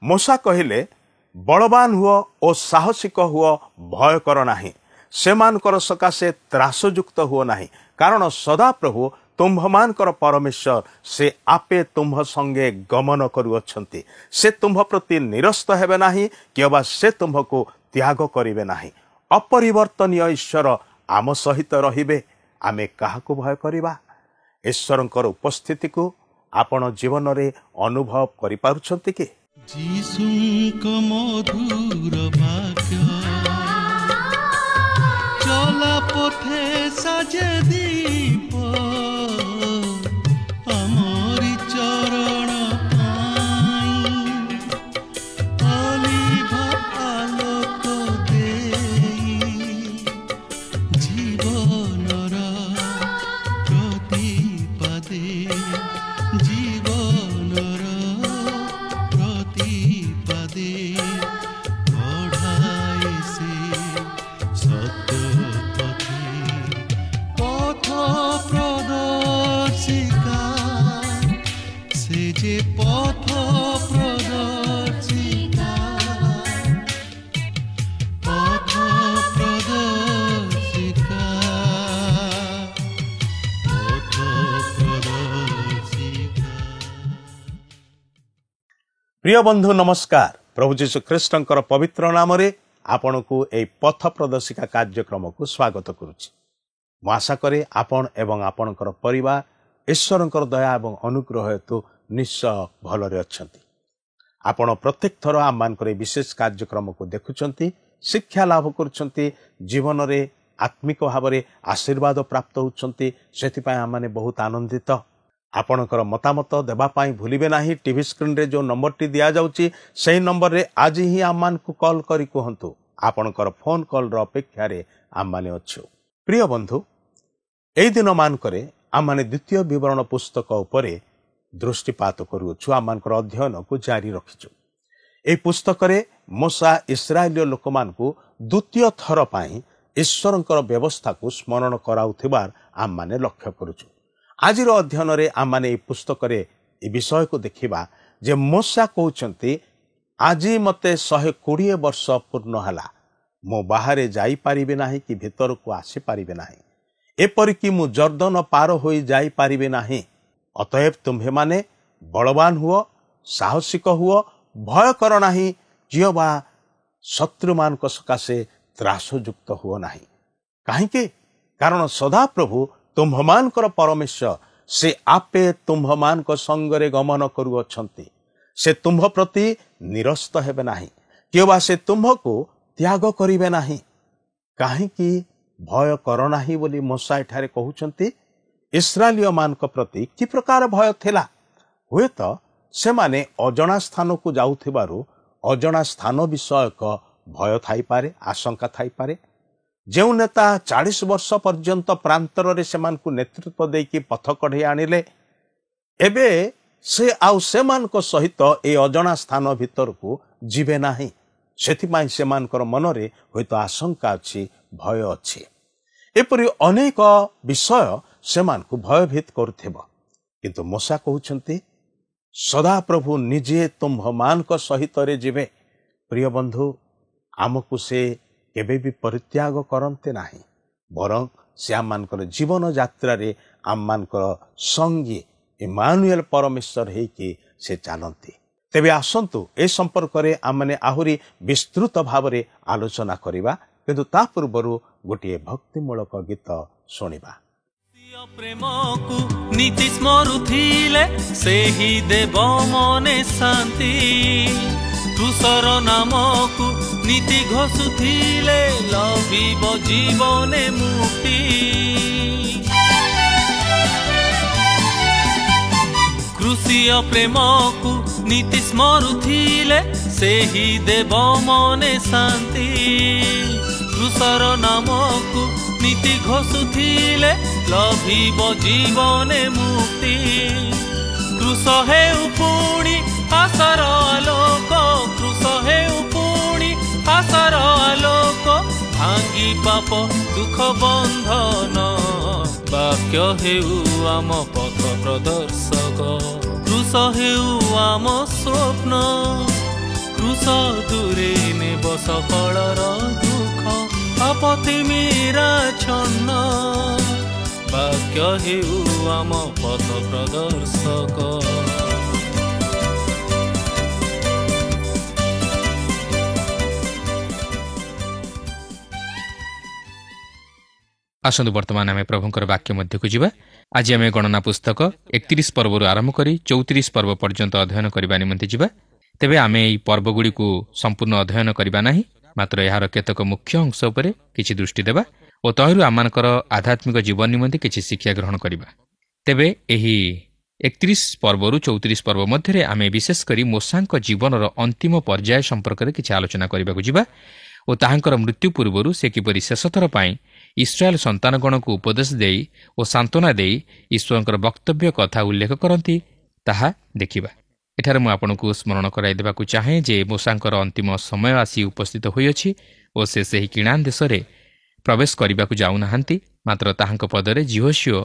मूसा कहिले बलवान हुओ और साहसिक हुओ, भय कर नाही, सेमानकर सकाशे त्रासयुक्त हुओ नाही, कारण सदाप्रभु तुम्भमानकर परमेश्वर से आपे तुम्भ संगे गमन करुअछंती। से तुम्भ प्रति निरस्त हेबे नाही कि से तुम्भ को त्याग करिवे नाही। अपरिवर्तनीय ईश्वर आम सहित रहिबे, आमे काहाको भय करिबा। ईश्वरंकर उपस्थिति को आपण जीवन रे अनुभव करि पारुछंती कि? जीसुंक मधुर वाक्य चला पथे साजे दीप आमरी चरण अलिभा आलोक देई जीवनर प्रतिपदे जीवनर प्रतिपदे बढ़ाए से सत्य पथ प्रदर्शिका से जे पथ प्रदर्शिका पथ प्रदर्शिका पथ प्रदर्शिका। प्रिय बंधु नमस्कार। प्रभु जीशु ख्रीष्टंकर पवित्र नाम रे आपण को ए पथ प्रदर्शिका कार्यक्रम को स्वागत करुछि। मु आशा करे आपण एवं आपणकर परिवार ईश्वरंकर दया एवं अनुग्रह हेतु निश्चय भलरे अछंती। आपण प्रत्येक थर आममानकर विशेष कार्यक्रम को देखुछंती, शिक्षा लाभ करुछंती, जीवन रे आत्मिक भाव रे आशीर्वाद प्राप्त होउछंती। सेति पय आमाने बहुत आनंदित। आपणकर मतामत देबा पाई भूलिबे नाही। टीवी स्क्रीन रे जो नंबर टी दिया जाउची सेही नंबर रे आज ही आमान को कॉल करी कहंतु। आपणकर फोन कॉल रो अपेक्षा रे आमाने अछु। प्रिय बंधु, एई दिन मान करे आमाने द्वितीय विवरण पुस्तक उपरे दृष्टिपात करूछु। आमानकर अध्ययन को जारी रखिछु। एई पुस्तक रे मूसा इस्राएलिय लोकमान को द्वितीय थर पाई ईश्वरंकर व्यवस्था को स्मरण कराउथिबार आमाने लक्ष्य करूछु। आजिर अध्ययन रे आमाने पुस्तक रे ए विषय को देखिबा जे मूसा कहउछंती, आजी मते 120 वर्ष पूर्ण हला, मो बाहरे जाई पारिबे नाही कि भीतर को आसी पारिबे नाही, एपरि कि मु जर्दन पार होई जाई पारिबे नाही। अतएव तुम्हे माने बलवान हुओ, साहसिक हुओ, भय कर नाही, जियबा शत्रु मान को सकाशे त्रासयुक्त हुओ नाही। काहेकि? कारण सदा प्रभु तुम्भमानकर परमेश्वर से आपे तुम्भमानक संगरे गमन करुअछंती। से तुम्भ प्रति निरस्त हेबे नाही किबा से तुम्भ को त्याग करिवे नाही। काहेकि भय कर नाही बोली मूसा एठारे कहउछंती। इस्राएलिय मानक प्रति कि प्रकार भय थिला? हुए तो से माने अजणा स्थान को जाउथिबारु अजणा स्थान विषयक भय थाई पारे, आशंका थाई पारे। जेउ नेता 40 वर्ष पर्यंत प्रांतर रे सेमान को नेतृत्व देकी पथ कढे आनिले, एबे से आउ सेमान को सहित ए अजणा स्थान भीतर को जिबे नाही। सेथि माई सेमानकर मनरे होइतो आशंका अछि, भय अछि। एपरि अनेक विषय सेमान को भयभीत करुथिबो। किंतु मूसा कहउछंती, सदा प्रभु निजे तुम्भमानक सहित रे जिबे। प्रिय बंधु, आमको से केबे भी परित्याग करते नाही, बरं से आममानकर जीवन यात्रा रे आममानकर संगी इमानुएल परमेश्वर हेकि से चलती। तेबे आसंतु ए संपर्क रे आमने आहुरी विस्तृत भाव रे आलोचना करिबा, किंतु ता पूर्वरु गोटिए भक्तिमूलक गीत सुनिबा। प्रेम को नीति स्मरुथिले सेही देव मने शांति, क्रूसर नाम को नीति घोषुथिले लभिब जीवने मुक्ति। क्रूसीय प्रेम को नीति स्मरुथिले सेही देव मने शांति, क्रूसर नाम को नीति घोषुथिले लभिब जीवने मुक्ति। क्रूस हेउ पुणी आशार आलोक, क्रूस हेउ पुणी आशार आलोक, भांगी पाप दुख बंधन, वाक्य हेउ आम पथ प्रदर्शक। क्रूस हेउ आम स्वप्न, ଦୂରେ ନେବ ସକଳର ଦୁଃଖ ଆପତ୍ତି ମେରାଚ୍ଛନ୍ନ ବାକ୍ୟ ହେଉ ଆମ ପଥ ପ୍ରଦର୍ଶକ। ଆସନ୍ତୁ ବର୍ତ୍ତମାନ ଆମେ ପ୍ରଭୁଙ୍କର ବାକ୍ୟ ମଧ୍ୟକୁ ଯିବା। ଆଜି ଆମେ ଗଣନା ପୁସ୍ତକ 31 ପର୍ବରୁ ଆରମ୍ଭ କରି 34 ପର୍ବ ପର୍ଯ୍ୟନ୍ତ ଅଧ୍ୟୟନ କରିବା ନିମନ୍ତେ ଯିବା। ତେବେ ଆମେ ଏହି ପର୍ବଗୁଡ଼ିକୁ ସମ୍ପୂର୍ଣ୍ଣ ଅଧ୍ୟୟନ କରିବା ନାହିଁ, ମାତ୍ର ଏହାର କେତେକ ମୁଖ୍ୟ ଅଂଶ ଉପରେ କିଛି ଦୃଷ୍ଟି ଦେବା ଓ ତହିଁରୁ ଆମମାନଙ୍କର ଆଧ୍ୟାତ୍ମିକ ଜୀବନ ନିମନ୍ତେ କିଛି ଶିକ୍ଷା ଗ୍ରହଣ କରିବା। ତେବେ ଏହି 31 ପର୍ବରୁ 34 ପର୍ବ ମଧ୍ୟରେ ଆମେ ବିଶେଷ କରି ମୋଶାଙ୍କ ଜୀବନର ଅନ୍ତିମ ପର୍ଯ୍ୟାୟ ସମ୍ପର୍କରେ କିଛି ଆଲୋଚନା କରିବାକୁ ଯିବା ଓ ତାହାଙ୍କର ମୃତ୍ୟୁ ପୂର୍ବରୁ ସେ କିପରି ଶେଷଥର ପାଇଁ ଇସ୍ରାଏଲ ସନ୍ତାନଗଣକୁ ଉପଦେଶ ଦେଇ ଓ ସାନ୍ତ୍ୱନା ଦେଇ ଈଶ୍ୱରଙ୍କର ବକ୍ତବ୍ୟ କଥା ଉଲ୍ଲେଖ କରନ୍ତି ତାହା ଦେଖିବା। ଏଠାରେ ମୁଁ ଆପଣଙ୍କୁ ସ୍ମରଣ କରାଇ ଦେବାକୁ ଚାହେଁ ଯେ ମୋଶାଙ୍କର ଅନ୍ତିମ ସମୟ ଆସି ଉପସ୍ଥିତ ହୋଇଅଛି ଓ ସେ ସେହି କିଣାନ୍ ଦେଶରେ ପ୍ରବେଶ କରିବାକୁ ଯାଉନାହାନ୍ତି, ମାତ୍ର ତାହାଙ୍କ ପଦରେ ଜିହୋଶୁଆ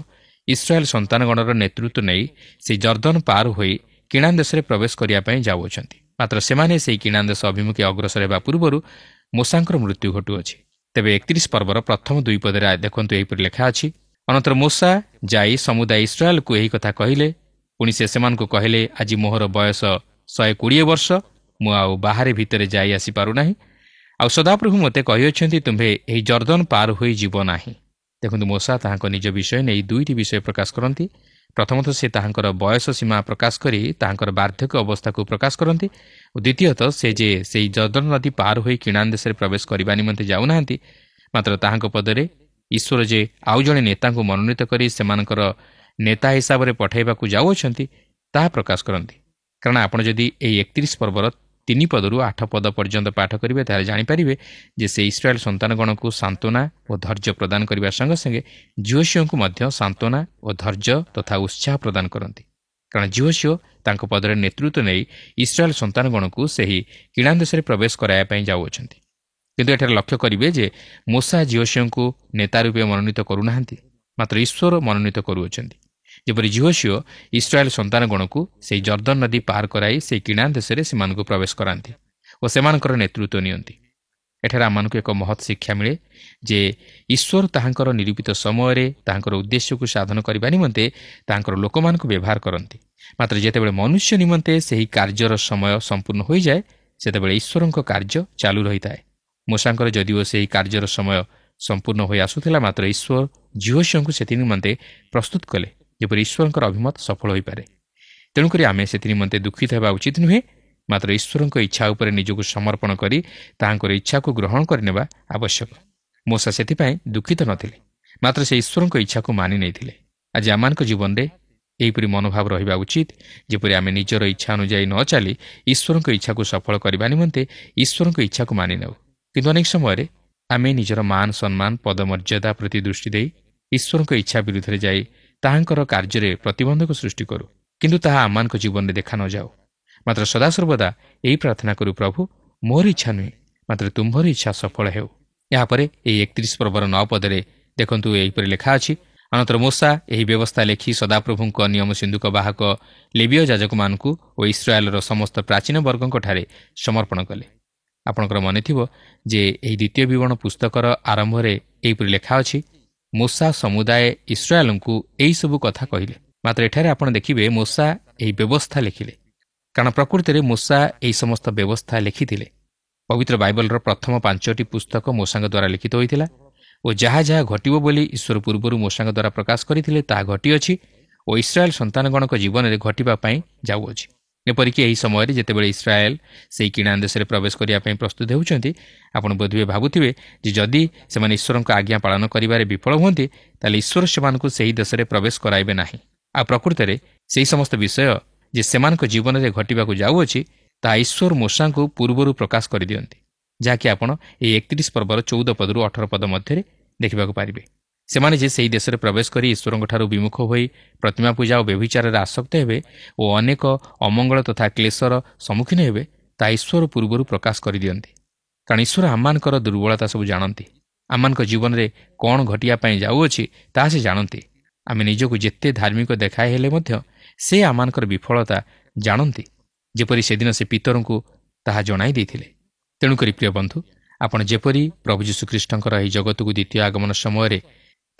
ଇସ୍ରାଏଲ ସନ୍ତାନଗଣର ନେତୃତ୍ୱ ନେଇ ସେହି ଜର୍ଦ୍ଦନ ପାର ହୋଇ କିଣାନ୍ ଦେଶରେ ପ୍ରବେଶ କରିବା ପାଇଁ ଯାଉଅଛନ୍ତି। ମାତ୍ର ସେମାନେ ସେହି କିଣାନ୍ ଦେଶ ଅଭିମୁଖେ ଅଗ୍ରସର ହେବା ପୂର୍ବରୁ ମୋଶାଙ୍କର ମୃତ୍ୟୁ ଘଟୁଅଛି। ତେବେ 31 ପର୍ବର ପ୍ରଥମ 2 ପଦରେ ଦେଖନ୍ତୁ ଏହିପରି ଲେଖା ଅଛି, ଅନନ୍ତର ମୋଶା ଯାଇ ସମୁଦାୟ ଇସ୍ରାଏଲକୁ ଏହି କଥା କହିଲେ। ପୁଣି ସେ ସେମାନଙ୍କୁ କହିଲେ, ଆଜି ମୋହର ବୟସ 120 ବର୍ଷ, ମୁଁ ଆଉ ବାହାରେ ଭିତରେ ଯାଇ ଆସିପାରୁନାହିଁ। ଆଉ ସଦାପ୍ରଭୁ ମୋତେ କହିଅଛନ୍ତି, ତୁମ୍ଭେ ଏହି ଜର୍ଦ୍ଦନ ପାର ହୋଇ ଯିବ ନାହିଁ। ଦେଖନ୍ତୁ ମୋଶା ତାହାଙ୍କ ନିଜ ବିଷୟ ନେଇ 2ଟି ବିଷୟ ପ୍ରକାଶ କରନ୍ତି। ପ୍ରଥମତଃ ସେ ତାହାଙ୍କର ବୟସ ସୀମା ପ୍ରକାଶ କରି ତାହାଙ୍କର ବାର୍ଦ୍ଧକ୍ୟ ଅବସ୍ଥାକୁ ପ୍ରକାଶ କରନ୍ତି ଓ ଦ୍ୱିତୀୟତଃ ସେ ଯେ ସେହି ଜର୍ଦ୍ଦନ ନଦୀ ପାର ହୋଇ କିଣାନ୍ ଦେଶରେ ପ୍ରବେଶ କରିବା ନିମନ୍ତେ ଯାଉନାହାନ୍ତି, ମାତ୍ର ତାହାଙ୍କ ପଦରେ ଈଶ୍ୱର ଯେ ଆଉ ଜଣେ ନେତାଙ୍କୁ ମନୋନୀତ କରି ସେମାନଙ୍କର ନେତା ହିସାବରେ ପଠାଇବାକୁ ଯାଉଅଛନ୍ତି ତାହା ପ୍ରକାଶ କରନ୍ତି। କାରଣ ଆପଣ ଯଦି ଏହି 31 ପର୍ବର 3 ପଦରୁ 8 ପଦ ପର୍ଯ୍ୟନ୍ତ ପାଠ କରିବେ ତାହେଲେ ଜାଣିପାରିବେ ଯେ ସେ ଇସ୍ରାଏଲ ସନ୍ତାନଗଣକୁ ସାନ୍ତ୍ୱନା ଓ ଧୈର୍ଯ୍ୟ ପ୍ରଦାନ କରିବା ସଙ୍ଗେ ସଙ୍ଗେ ଜିହୋଶୁଆଙ୍କୁ ମଧ୍ୟ ସାନ୍ତ୍ୱନା ଓ ଧୈର୍ଯ୍ୟ ତଥା ଉତ୍ସାହ ପ୍ରଦାନ କରନ୍ତି। କାରଣ ଜିହୋଶୁଆ ତାଙ୍କ ପଦରେ ନେତୃତ୍ୱ ନେଇ ଇସ୍ରାଏଲ ସନ୍ତାନଗଣକୁ ସେହି କିଣାନ୍ ଦେଶରେ ପ୍ରବେଶ କରାଇବା ପାଇଁ ଯାଉଅଛନ୍ତି। କିନ୍ତୁ ଏଠାରେ ଲକ୍ଷ୍ୟ କରିବେ ଯେ ମୋଶା ଜିହୋଶୁଆଙ୍କୁ ନେତା ରୂପେ ମନୋନୀତ କରୁନାହାନ୍ତି, ମାତ୍ର ଈଶ୍ୱର ମନୋନୀତ କରୁଅଛନ୍ତି। ଯେପରି ଜିହୋଶୁଆ ଇସ୍ରାଏଲ ସନ୍ତାନଗଣକୁ ସେହି ଜର୍ଦ୍ଦନ ନଦୀ ପାର କରାଇ ସେହି କିଣାନ୍ ଦେଶରେ ସେମାନଙ୍କୁ ପ୍ରବେଶ କରାନ୍ତି ଓ ସେମାନଙ୍କର ନେତୃତ୍ୱ ନିଅନ୍ତି। ଏଠାରେ ଆମମାନଙ୍କୁ ଏକ ମହତ୍ ଶିକ୍ଷା ମିଳେ ଯେ ଈଶ୍ୱର ତାହାଙ୍କର ନିରୂପିତ ସମୟରେ ତାହାଙ୍କର ଉଦ୍ଦେଶ୍ୟକୁ ସାଧନ କରିବା ନିମନ୍ତେ ତାହାଙ୍କର ଲୋକମାନଙ୍କୁ ବ୍ୟବହାର କରନ୍ତି। ମାତ୍ର ଯେତେବେଳେ ମନୁଷ୍ୟ ନିମନ୍ତେ ସେହି କାର୍ଯ୍ୟର ସମୟ ସମ୍ପୂର୍ଣ୍ଣ ହୋଇଯାଏ ସେତେବେଳେ ଈଶ୍ୱରଙ୍କ କାର୍ଯ୍ୟ ଚାଲୁ ରହିଥାଏ। ମୋଶାଙ୍କର ଯଦିଓ ସେହି କାର୍ଯ୍ୟର ସମୟ ସମ୍ପୂର୍ଣ୍ଣ ହୋଇ ଆସୁଥିଲା, ମାତ୍ର ଈଶ୍ୱର ଜିହୋଶୁଆଙ୍କୁ ସେଥି ନିମନ୍ତେ ପ୍ରସ୍ତୁତ କଲେ ଯେପରି ଈଶ୍ୱରଙ୍କର ଅଭିମତ ସଫଳ ହୋଇପାରେ। ତେଣୁକରି ଆମେ ସେଥି ନିମନ୍ତେ ଦୁଃଖିତ ହେବା ଉଚିତ ନୁହେଁ, ମାତ୍ର ଈଶ୍ୱରଙ୍କ ଇଚ୍ଛା ଉପରେ ନିଜକୁ ସମର୍ପଣ କରି ତାହାଙ୍କର ଇଚ୍ଛାକୁ ଗ୍ରହଣ କରିନେବା ଆବଶ୍ୟକ। ମୋଶା ସେଥିପାଇଁ ଦୁଃଖିତ ନଥିଲେ, ମାତ୍ର ସେ ଈଶ୍ୱରଙ୍କ ଇଚ୍ଛାକୁ ମାନି ନେଇଥିଲେ। ଆଜି ଆମମାନଙ୍କ ଜୀବନରେ ଏହିପରି ମନୋଭାବ ରହିବା ଉଚିତ, ଯେପରି ଆମେ ନିଜର ଇଚ୍ଛା ଅନୁଯାୟୀ ନ ଚାଲି ଈଶ୍ୱରଙ୍କ ଇଚ୍ଛାକୁ ସଫଳ କରିବା ନିମନ୍ତେ ଈଶ୍ୱରଙ୍କ ଇଚ୍ଛାକୁ ମାନି ନେଉ। କିନ୍ତୁ ଅନେକ ସମୟରେ ଆମେ ନିଜର ମାନ ସମ୍ମାନ ପଦମର୍ଯ୍ୟାଦା ପ୍ରତି ଦୃଷ୍ଟି ଦେଇ ଈଶ୍ୱରଙ୍କ ଇଚ୍ଛା ବିରୁଦ୍ଧରେ ଯାଇ ତାହାଙ୍କର କାର୍ଯ୍ୟରେ ପ୍ରତିବନ୍ଧକ ସୃଷ୍ଟି କରୁ, କିନ୍ତୁ ତାହା ଆମମାନଙ୍କ ଜୀବନରେ ଦେଖା ନଯାଉ। ମାତ୍ର ସଦାସର୍ବଦା ଏହି ପ୍ରାର୍ଥନା କରୁ, ପ୍ରଭୁ ମୋର ଇଚ୍ଛା ନୁହେଁ ମାତ୍ର ତୁମ୍ଭର ଇଚ୍ଛା ସଫଳ ହେଉ। ଏହାପରେ ଏହି 31 ପର୍ବର 9 ପଦରେ ଦେଖନ୍ତୁ ଏହିପରି ଲେଖା ଅଛି, ଅନନ୍ତର ମୋଶା ଏହି ବ୍ୟବସ୍ଥା ଲେଖି ସଦାପ୍ରଭୁଙ୍କ ନିୟମ ସିନ୍ଧୁକ ବାହକ ଲେବୀୟ ଯାଜକମାନଙ୍କୁ ଓ ଇସ୍ରାଏଲର ସମସ୍ତ ପ୍ରାଚୀନ ବର୍ଗଙ୍କଠାରେ ସମର୍ପଣ କଲେ। ଆପଣଙ୍କର ମନେଥିବ ଯେ ଏହି ଦ୍ୱିତୀୟ ବିବରଣୀ ପୁସ୍ତକର ଆରମ୍ଭରେ ଏହିପରି ଲେଖା ଅଛି, ମୋଶା ସମୁଦାୟ ଇସ୍ରାଏଲଙ୍କୁ ଏହିସବୁ କଥା କହିଲେ। ମାତ୍ର ଏଠାରେ ଆପଣ ଦେଖିବେ ମୋଶା ଏହି ବ୍ୟବସ୍ଥା ଲେଖିଲେ, କାରଣ ପ୍ରକୃତିରେ ମୋଶା ଏହି ସମସ୍ତ ବ୍ୟବସ୍ଥା ଲେଖିଥିଲେ। ପବିତ୍ର ବାଇବଲର ପ୍ରଥମ 5ଟି ପୁସ୍ତକ ମୋଶାଙ୍କ ଦ୍ୱାରା ଲିଖିତ ହୋଇଥିଲା ଓ ଯାହା ଯାହା ଘଟିବ ବୋଲି ଈଶ୍ୱର ପୂର୍ବରୁ ମୋଶାଙ୍କ ଦ୍ୱାରା ପ୍ରକାଶ କରିଥିଲେ ତାହା ଘଟିଅଛି ଓ ଇସ୍ରାଏଲ ସନ୍ତାନଗଣଙ୍କ ଜୀବନରେ ଘଟିବା ପାଇଁ ଯାଉଅଛି। ଏପରିକି ଏହି ସମୟରେ ଯେତେବେଳେ ଇସ୍ରାଏଲ ସେହି କିଣାନ୍ ଦେଶରେ ପ୍ରବେଶ କରିବା ପାଇଁ ପ୍ରସ୍ତୁତ ହେଉଛନ୍ତି, ଆପଣ ବୋଧହୁଏ ଭାବୁଥିବେ ଯେ ଯଦି ସେମାନେ ଈଶ୍ୱରଙ୍କ ଆଜ୍ଞା ପାଳନ କରିବାରେ ବିଫଳ ହୁଅନ୍ତି ତାହେଲେ ଈଶ୍ୱର ସେମାନଙ୍କୁ ସେହି ଦେଶରେ ପ୍ରବେଶ କରାଇବେ ନାହିଁ। ଆଉ ପ୍ରକୃତରେ ସେହି ସମସ୍ତ ବିଷୟ ଯେ ସେମାନଙ୍କ ଜୀବନରେ ଘଟିବାକୁ ଯାଉଅଛି ତାହା ଈଶ୍ୱର ମୋଶାଙ୍କୁ ପୂର୍ବରୁ ପ୍ରକାଶ କରିଦିଅନ୍ତି, ଯାହାକି ଆପଣ ଏହି 31 ପର୍ବର 14 ପଦରୁ 18 ପଦ ମଧ୍ୟରେ ଦେଖିବାକୁ ପାରିବେ। ସେମାନେ ଯେ ସେହି ଦେଶରେ ପ୍ରବେଶ କରି ଈଶ୍ୱରଙ୍କଠାରୁ ବିମୁଖ ହୋଇ ପ୍ରତିମା ପୂଜା ଓ ବ୍ୟଭିଚାରରେ ଆସକ୍ତ ହେବେ ଓ ଅନେକ ଅମଙ୍ଗଳ ତଥା କ୍ଲେଶର ସମ୍ମୁଖୀନ ହେବେ ତାହା ଈଶ୍ୱର ପୂର୍ବରୁ ପ୍ରକାଶ କରିଦିଅନ୍ତି। କାରଣ ଈଶ୍ୱର ଆମମାନଙ୍କର ଦୁର୍ବଳତା ସବୁ ଜାଣନ୍ତି। ଆମମାନଙ୍କ ଜୀବନରେ କ'ଣ ଘଟିବା ପାଇଁ ଯାଉଅଛି ତାହା ସେ ଜାଣନ୍ତି। ଆମେ ନିଜକୁ ଯେତେ ଧାର୍ମିକ ଦେଖାଇ ହେଲେ ମଧ୍ୟ ସେ ଆମମାନଙ୍କର ବିଫଳତା ଜାଣନ୍ତି। ଯେପରି ସେଦିନ ସେ ପିତରଙ୍କୁ ତାହା ଜଣାଇ ଦେଇଥିଲେ। ତେଣୁକରି ପ୍ରିୟ ବନ୍ଧୁ, ଆପଣ ଯେପରି ପ୍ରଭୁ ଯୀଶୁଖ୍ରୀଷ୍ଟଙ୍କର ଏହି ଜଗତକୁ ଦ୍ୱିତୀୟ ଆଗମନ ସମୟରେ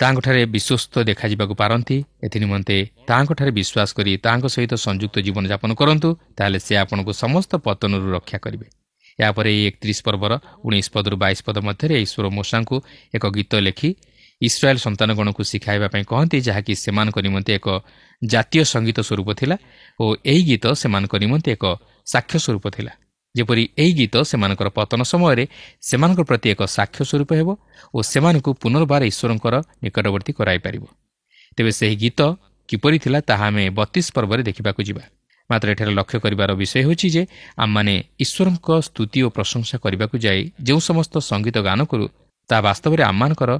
ତାହାଙ୍କଠାରେ ବିଶ୍ୱସ୍ତ ଦେଖାଯିବାକୁ ପାରନ୍ତି, ଏଥିନିମନ୍ତେ ତାହାଙ୍କଠାରେ ବିଶ୍ୱାସ କରି ତାହାଙ୍କ ସହିତ ସଂଯୁକ୍ତ ଜୀବନଯାପନ କରନ୍ତୁ, ତାହେଲେ ସେ ଆପଣଙ୍କୁ ସମସ୍ତ ପତନରୁ ରକ୍ଷା କରିବେ। ଏହାପରେ ଏହି 31 ପର୍ବର 19 ପଦରୁ 22 ପଦ ମଧ୍ୟରେ ଈଶ୍ୱର ମୂଷାଙ୍କୁ ଏକ ଗୀତ ଲେଖି ଇସ୍ରାଏଲ୍ ସନ୍ତାନଗଣକୁ ଶିଖାଇବା ପାଇଁ କହନ୍ତି, ଯାହାକି ସେମାନଙ୍କ ନିମନ୍ତେ ଏକ ଜାତୀୟ ସଙ୍ଗୀତ ସ୍ୱରୂପ ଥିଲା ଓ ଏହି ଗୀତ ସେମାନଙ୍କ ନିମନ୍ତେ ଏକ ସାକ୍ଷ୍ୟ ସ୍ୱରୂପ ଥିଲା। ଯେପରି ଏହି ଗୀତ ସେମାନଙ୍କର ପତନ ସମୟରେ ସେମାନଙ୍କ ପ୍ରତି ଏକ ସାକ୍ଷ୍ୟ ସ୍ୱରୂପ ହେବ ଓ ସେମାନଙ୍କୁ ପୁନର୍ବାର ଈଶ୍ୱରଙ୍କର ନିକଟବର୍ତ୍ତୀ କରାଇପାରିବ। ତେବେ ସେହି ଗୀତ କିପରି ଥିଲା ତାହା ଆମେ 32 ପର୍ବରେ ଦେଖିବାକୁ ଯିବା। ମାତ୍ର ଏଠାରେ ଲକ୍ଷ୍ୟ କରିବାର ବିଷୟ ହେଉଛି ଯେ ଆମମାନେ ଈଶ୍ୱରଙ୍କ ସ୍ତୁତି ଓ ପ୍ରଶଂସା କରିବାକୁ ଯାଇ ଯେଉଁ ସମସ୍ତ ସଙ୍ଗୀତ ଗାନ କରୁ, ତାହା ବାସ୍ତବରେ ଆମମାନଙ୍କର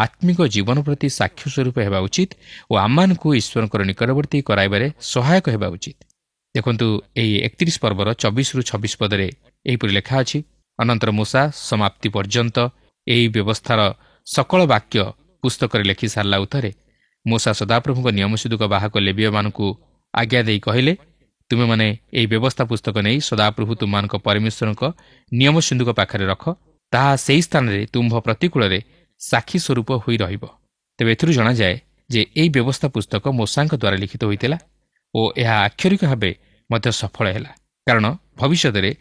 ଆତ୍ମିକ ଜୀବନ ପ୍ରତି ସାକ୍ଷ୍ୟ ସ୍ୱରୂପ ହେବା ଉଚିତ ଓ ଆମମାନଙ୍କୁ ଈଶ୍ୱରଙ୍କର ନିକଟବର୍ତ୍ତୀ କରାଇବାରେ ସହାୟକ ହେବା ଉଚିତ। ଦେଖନ୍ତୁ, ଏହି 31 ପର୍ବର 24-26 ପଦରେ ଏହିପରି ଲେଖା ଅଛି, ଅନନ୍ତର ମୂଷା ସମାପ୍ତି ପର୍ଯ୍ୟନ୍ତ ଏହି ବ୍ୟବସ୍ଥାର ସକଳ ବାକ୍ୟ ପୁସ୍ତକରେ ଲେଖି ସାରିଲା ଉତ୍ତରେ ମୂଷା ସଦାପ୍ରଭୁଙ୍କ ନିୟମସିଦ୍ଧୁକ ବାହକ ଲେବୀୟମାନଙ୍କୁ ଆଜ୍ଞା ଦେଇ କହିଲେ, ତୁମେମାନେ ଏହି ବ୍ୟବସ୍ଥା ପୁସ୍ତକ ନେଇ ସଦାପ୍ରଭୁ ତୁମମାନଙ୍କ ପରମେଶ୍ୱରଙ୍କ ନିୟମ ସିନ୍ଧୁକ ପାଖରେ ରଖ, ତାହା ସେହି ସ୍ଥାନରେ ତୁମ୍ଭ ପ୍ରତିକୂଳରେ ସାକ୍ଷୀ ସ୍ୱରୂପ ହୋଇ ରହିବ। ତେବେ ଏଥିରୁ ଜଣାଯାଏ ଯେ ଏହି ବ୍ୟବସ୍ଥା ପୁସ୍ତକ ମୂଷାଙ୍କ ଦ୍ୱାରା ଲିଖିତ ହୋଇଥିଲା ଓ ଏହା ଆକ୍ଷରିକ ଭାବେ ମଧ୍ୟ ସଫଳ ହେଲା, କାରଣ ଭବିଷ୍ୟତରେ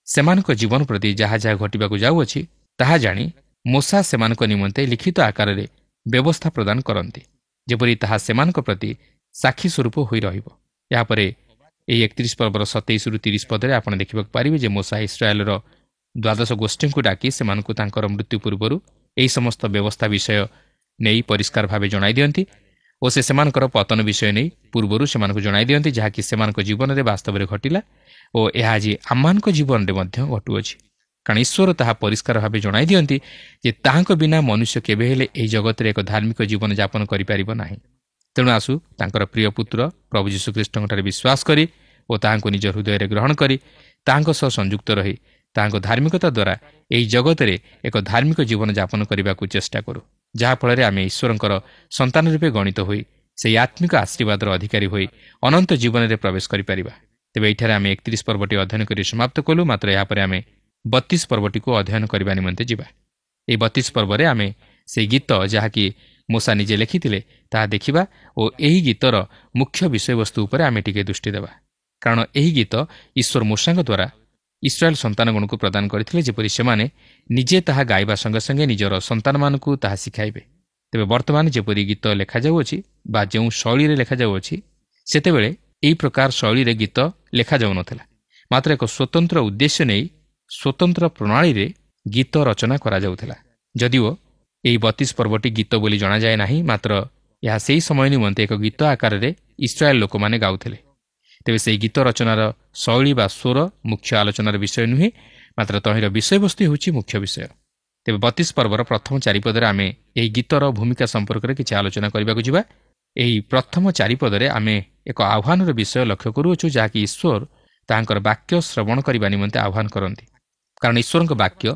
ସେମାନଙ୍କ ଜୀବନ ପ୍ରତି ଯାହା ଯାହା ଘଟିବାକୁ ଯାଉଅଛି ତାହା ଜାଣି ମୂଷା ସେମାନଙ୍କ ନିମନ୍ତେ ଲିଖିତ ଆକାରରେ ବ୍ୟବସ୍ଥା ପ୍ରଦାନ କରନ୍ତି, ଯେପରି ତାହା ସେମାନଙ୍କ ପ୍ରତି ସାକ୍ଷୀ ସ୍ୱରୂପ ହୋଇ ରହିବ। ଏହାପରେ ଏହି 31 ପର୍ବର 27-30 ପଦରେ ଆପଣ ଦେଖିବାକୁ ପାରିବେ ଯେ ମୂଷା ଇସ୍ରାଏଲର 12 ଗୋଷ୍ଠୀଙ୍କୁ ଡାକି ସେମାନଙ୍କୁ ତାଙ୍କର ମୃତ୍ୟୁ ପୂର୍ବରୁ ଏହି ସମସ୍ତ ବ୍ୟବସ୍ଥା ବିଷୟ ନେଇ ପରିଷ୍କାର ଭାବେ ଜଣାଇ ଦିଅନ୍ତି ଓ ସେମାନଙ୍କର ପତନ ବିଷୟ ନେଇ ପୂର୍ବରୁ ସେମାନଙ୍କୁ ଜଣାଇ ଦିଅନ୍ତି, ଯାହାକି ସେମାନଙ୍କ ଜୀବନରେ ବାସ୍ତବରେ ଘଟିଲା ଓ ଏହା ଆଜି ଆମମାନଙ୍କ ଜୀବନରେ ମଧ୍ୟ ଘଟୁଅଛି। କାରଣ ଈଶ୍ୱର ତାହା ପରିଷ୍କାର ଭାବେ ଜଣାଇ ଦିଅନ୍ତି ଯେ ତାହାଙ୍କ ବିନା ମନୁଷ୍ୟ କେବେ ହେଲେ ଏହି ଜଗତରେ ଏକ ଧାର୍ମିକ ଜୀବନଯାପନ କରିପାରିବ ନାହିଁ। ତେଣୁ ଆସୁ ତାଙ୍କର ପ୍ରିୟ ପୁତ୍ର ପ୍ରଭୁ ଯୀଶୁଖ୍ରୀଷ୍ଟଙ୍କଠାରେ ବିଶ୍ୱାସ କରି ଓ ତାହାଙ୍କୁ ନିଜ ହୃଦୟରେ ଗ୍ରହଣ କରି ତାହାଙ୍କ ସହ ସଂଯୁକ୍ତ ରହି ତାହାଙ୍କ ଧାର୍ମିକତା ଦ୍ୱାରା ଏହି ଜଗତରେ ଏକ ଧାର୍ମିକ ଜୀବନଯାପନ କରିବାକୁ ଚେଷ୍ଟା କରୁ, ଯାହାଫଳରେ ଆମେ ଈଶ୍ୱରଙ୍କର ସନ୍ତାନ ରୂପେ ଗଣିତ ହୋଇ ସେହି ଆତ୍ମିକ ଆଶୀର୍ବାଦର ଅଧିକାରୀ ହୋଇ ଅନନ୍ତ ଜୀବନରେ ପ୍ରବେଶ କରିପାରିବା। ତେବେ ଏଠାରେ ଆମେ 31 ପର୍ବଟି ଅଧ୍ୟୟନ କରି ସମାପ୍ତ କଲୁ। ମାତ୍ର ଏହାପରେ ଆମେ 32 ପର୍ବଟିକୁ ଅଧ୍ୟୟନ କରିବା ନିମନ୍ତେ ଯିବା। ଏହି 32 ପର୍ବରେ ଆମେ ସେହି ଗୀତ ଯାହାକି ମୂଷା ନିଜେ ଲେଖିଥିଲେ ତାହା ଦେଖିବା ଓ ଏହି ଗୀତର ମୁଖ୍ୟ ବିଷୟବସ୍ତୁ ଉପରେ ଆମେ ଟିକେ ଦୃଷ୍ଟି ଦେବା, କାରଣ ଏହି ଗୀତ ଈଶ୍ୱର ମୂଷାଙ୍କ ଦ୍ୱାରା ଇସ୍ରାଏଲ୍ ସନ୍ତାନଗଣକୁ ପ୍ରଦାନ କରିଥିଲେ, ଯେପରି ସେମାନେ ନିଜେ ତାହା ଗାଇବା ସଙ୍ଗେ ସଙ୍ଗେ ନିଜର ସନ୍ତାନମାନଙ୍କୁ ତାହା ଶିଖାଇବେ। ତେବେ ବର୍ତ୍ତମାନ ଯେପରି ଗୀତ ଲେଖାଯାଉଅଛି ବା ଯେଉଁ ଶୈଳୀରେ ଲେଖାଯାଉଅଛି, ସେତେବେଳେ ଏହି ପ୍ରକାର ଶୈଳୀରେ ଗୀତ ଲେଖାଯାଉନଥିଲା। ମାତ୍ର ଏକ ସ୍ୱତନ୍ତ୍ର ଉଦ୍ଦେଶ୍ୟ ନେଇ ସ୍ୱତନ୍ତ୍ର ପ୍ରଣାଳୀରେ ଗୀତ ରଚନା କରାଯାଉଥିଲା। ଯଦିଓ ଏହି 32 ପର୍ବଟି ଗୀତ ବୋଲି ଜଣାଯାଏ ନାହିଁ, ମାତ୍ର ଏହା ସେହି ସମୟ ନିମନ୍ତେ ଏକ ଗୀତ ଆକାରରେ ଇସ୍ରାଏଲ୍ ଲୋକମାନେ ଗାଉଥିଲେ। ତେବେ ସେହି ଗୀତ ରଚନାର ଶୈଳୀ ବା ସ୍ୱର ମୁଖ୍ୟ ଆଲୋଚନାର ବିଷୟ ନୁହେଁ, ମାତ୍ର ତହିଁର ବିଷୟବସ୍ତୁ ହେଉଛି ମୁଖ୍ୟ ବିଷୟ। ତେବେ 32 ପର୍ବର ପ୍ରଥମ 4 ପଦରେ ଆମେ ଏହି ଗୀତର ଭୂମିକା ସମ୍ପର୍କରେ କିଛି ଆଲୋଚନା କରିବାକୁ ଯିବା। ଏହି ପ୍ରଥମ 4 ପଦରେ ଆମେ ଏକ ଆହ୍ୱାନର ବିଷୟ ଲକ୍ଷ୍ୟ କରୁଅଛୁ, ଯାହାକି ଈଶ୍ୱର ତାହାଙ୍କର ବାକ୍ୟ ଶ୍ରବଣ କରିବା ନିମନ୍ତେ ଆହ୍ୱାନ କରନ୍ତି। କାରଣ ଈଶ୍ୱରଙ୍କ ବାକ୍ୟ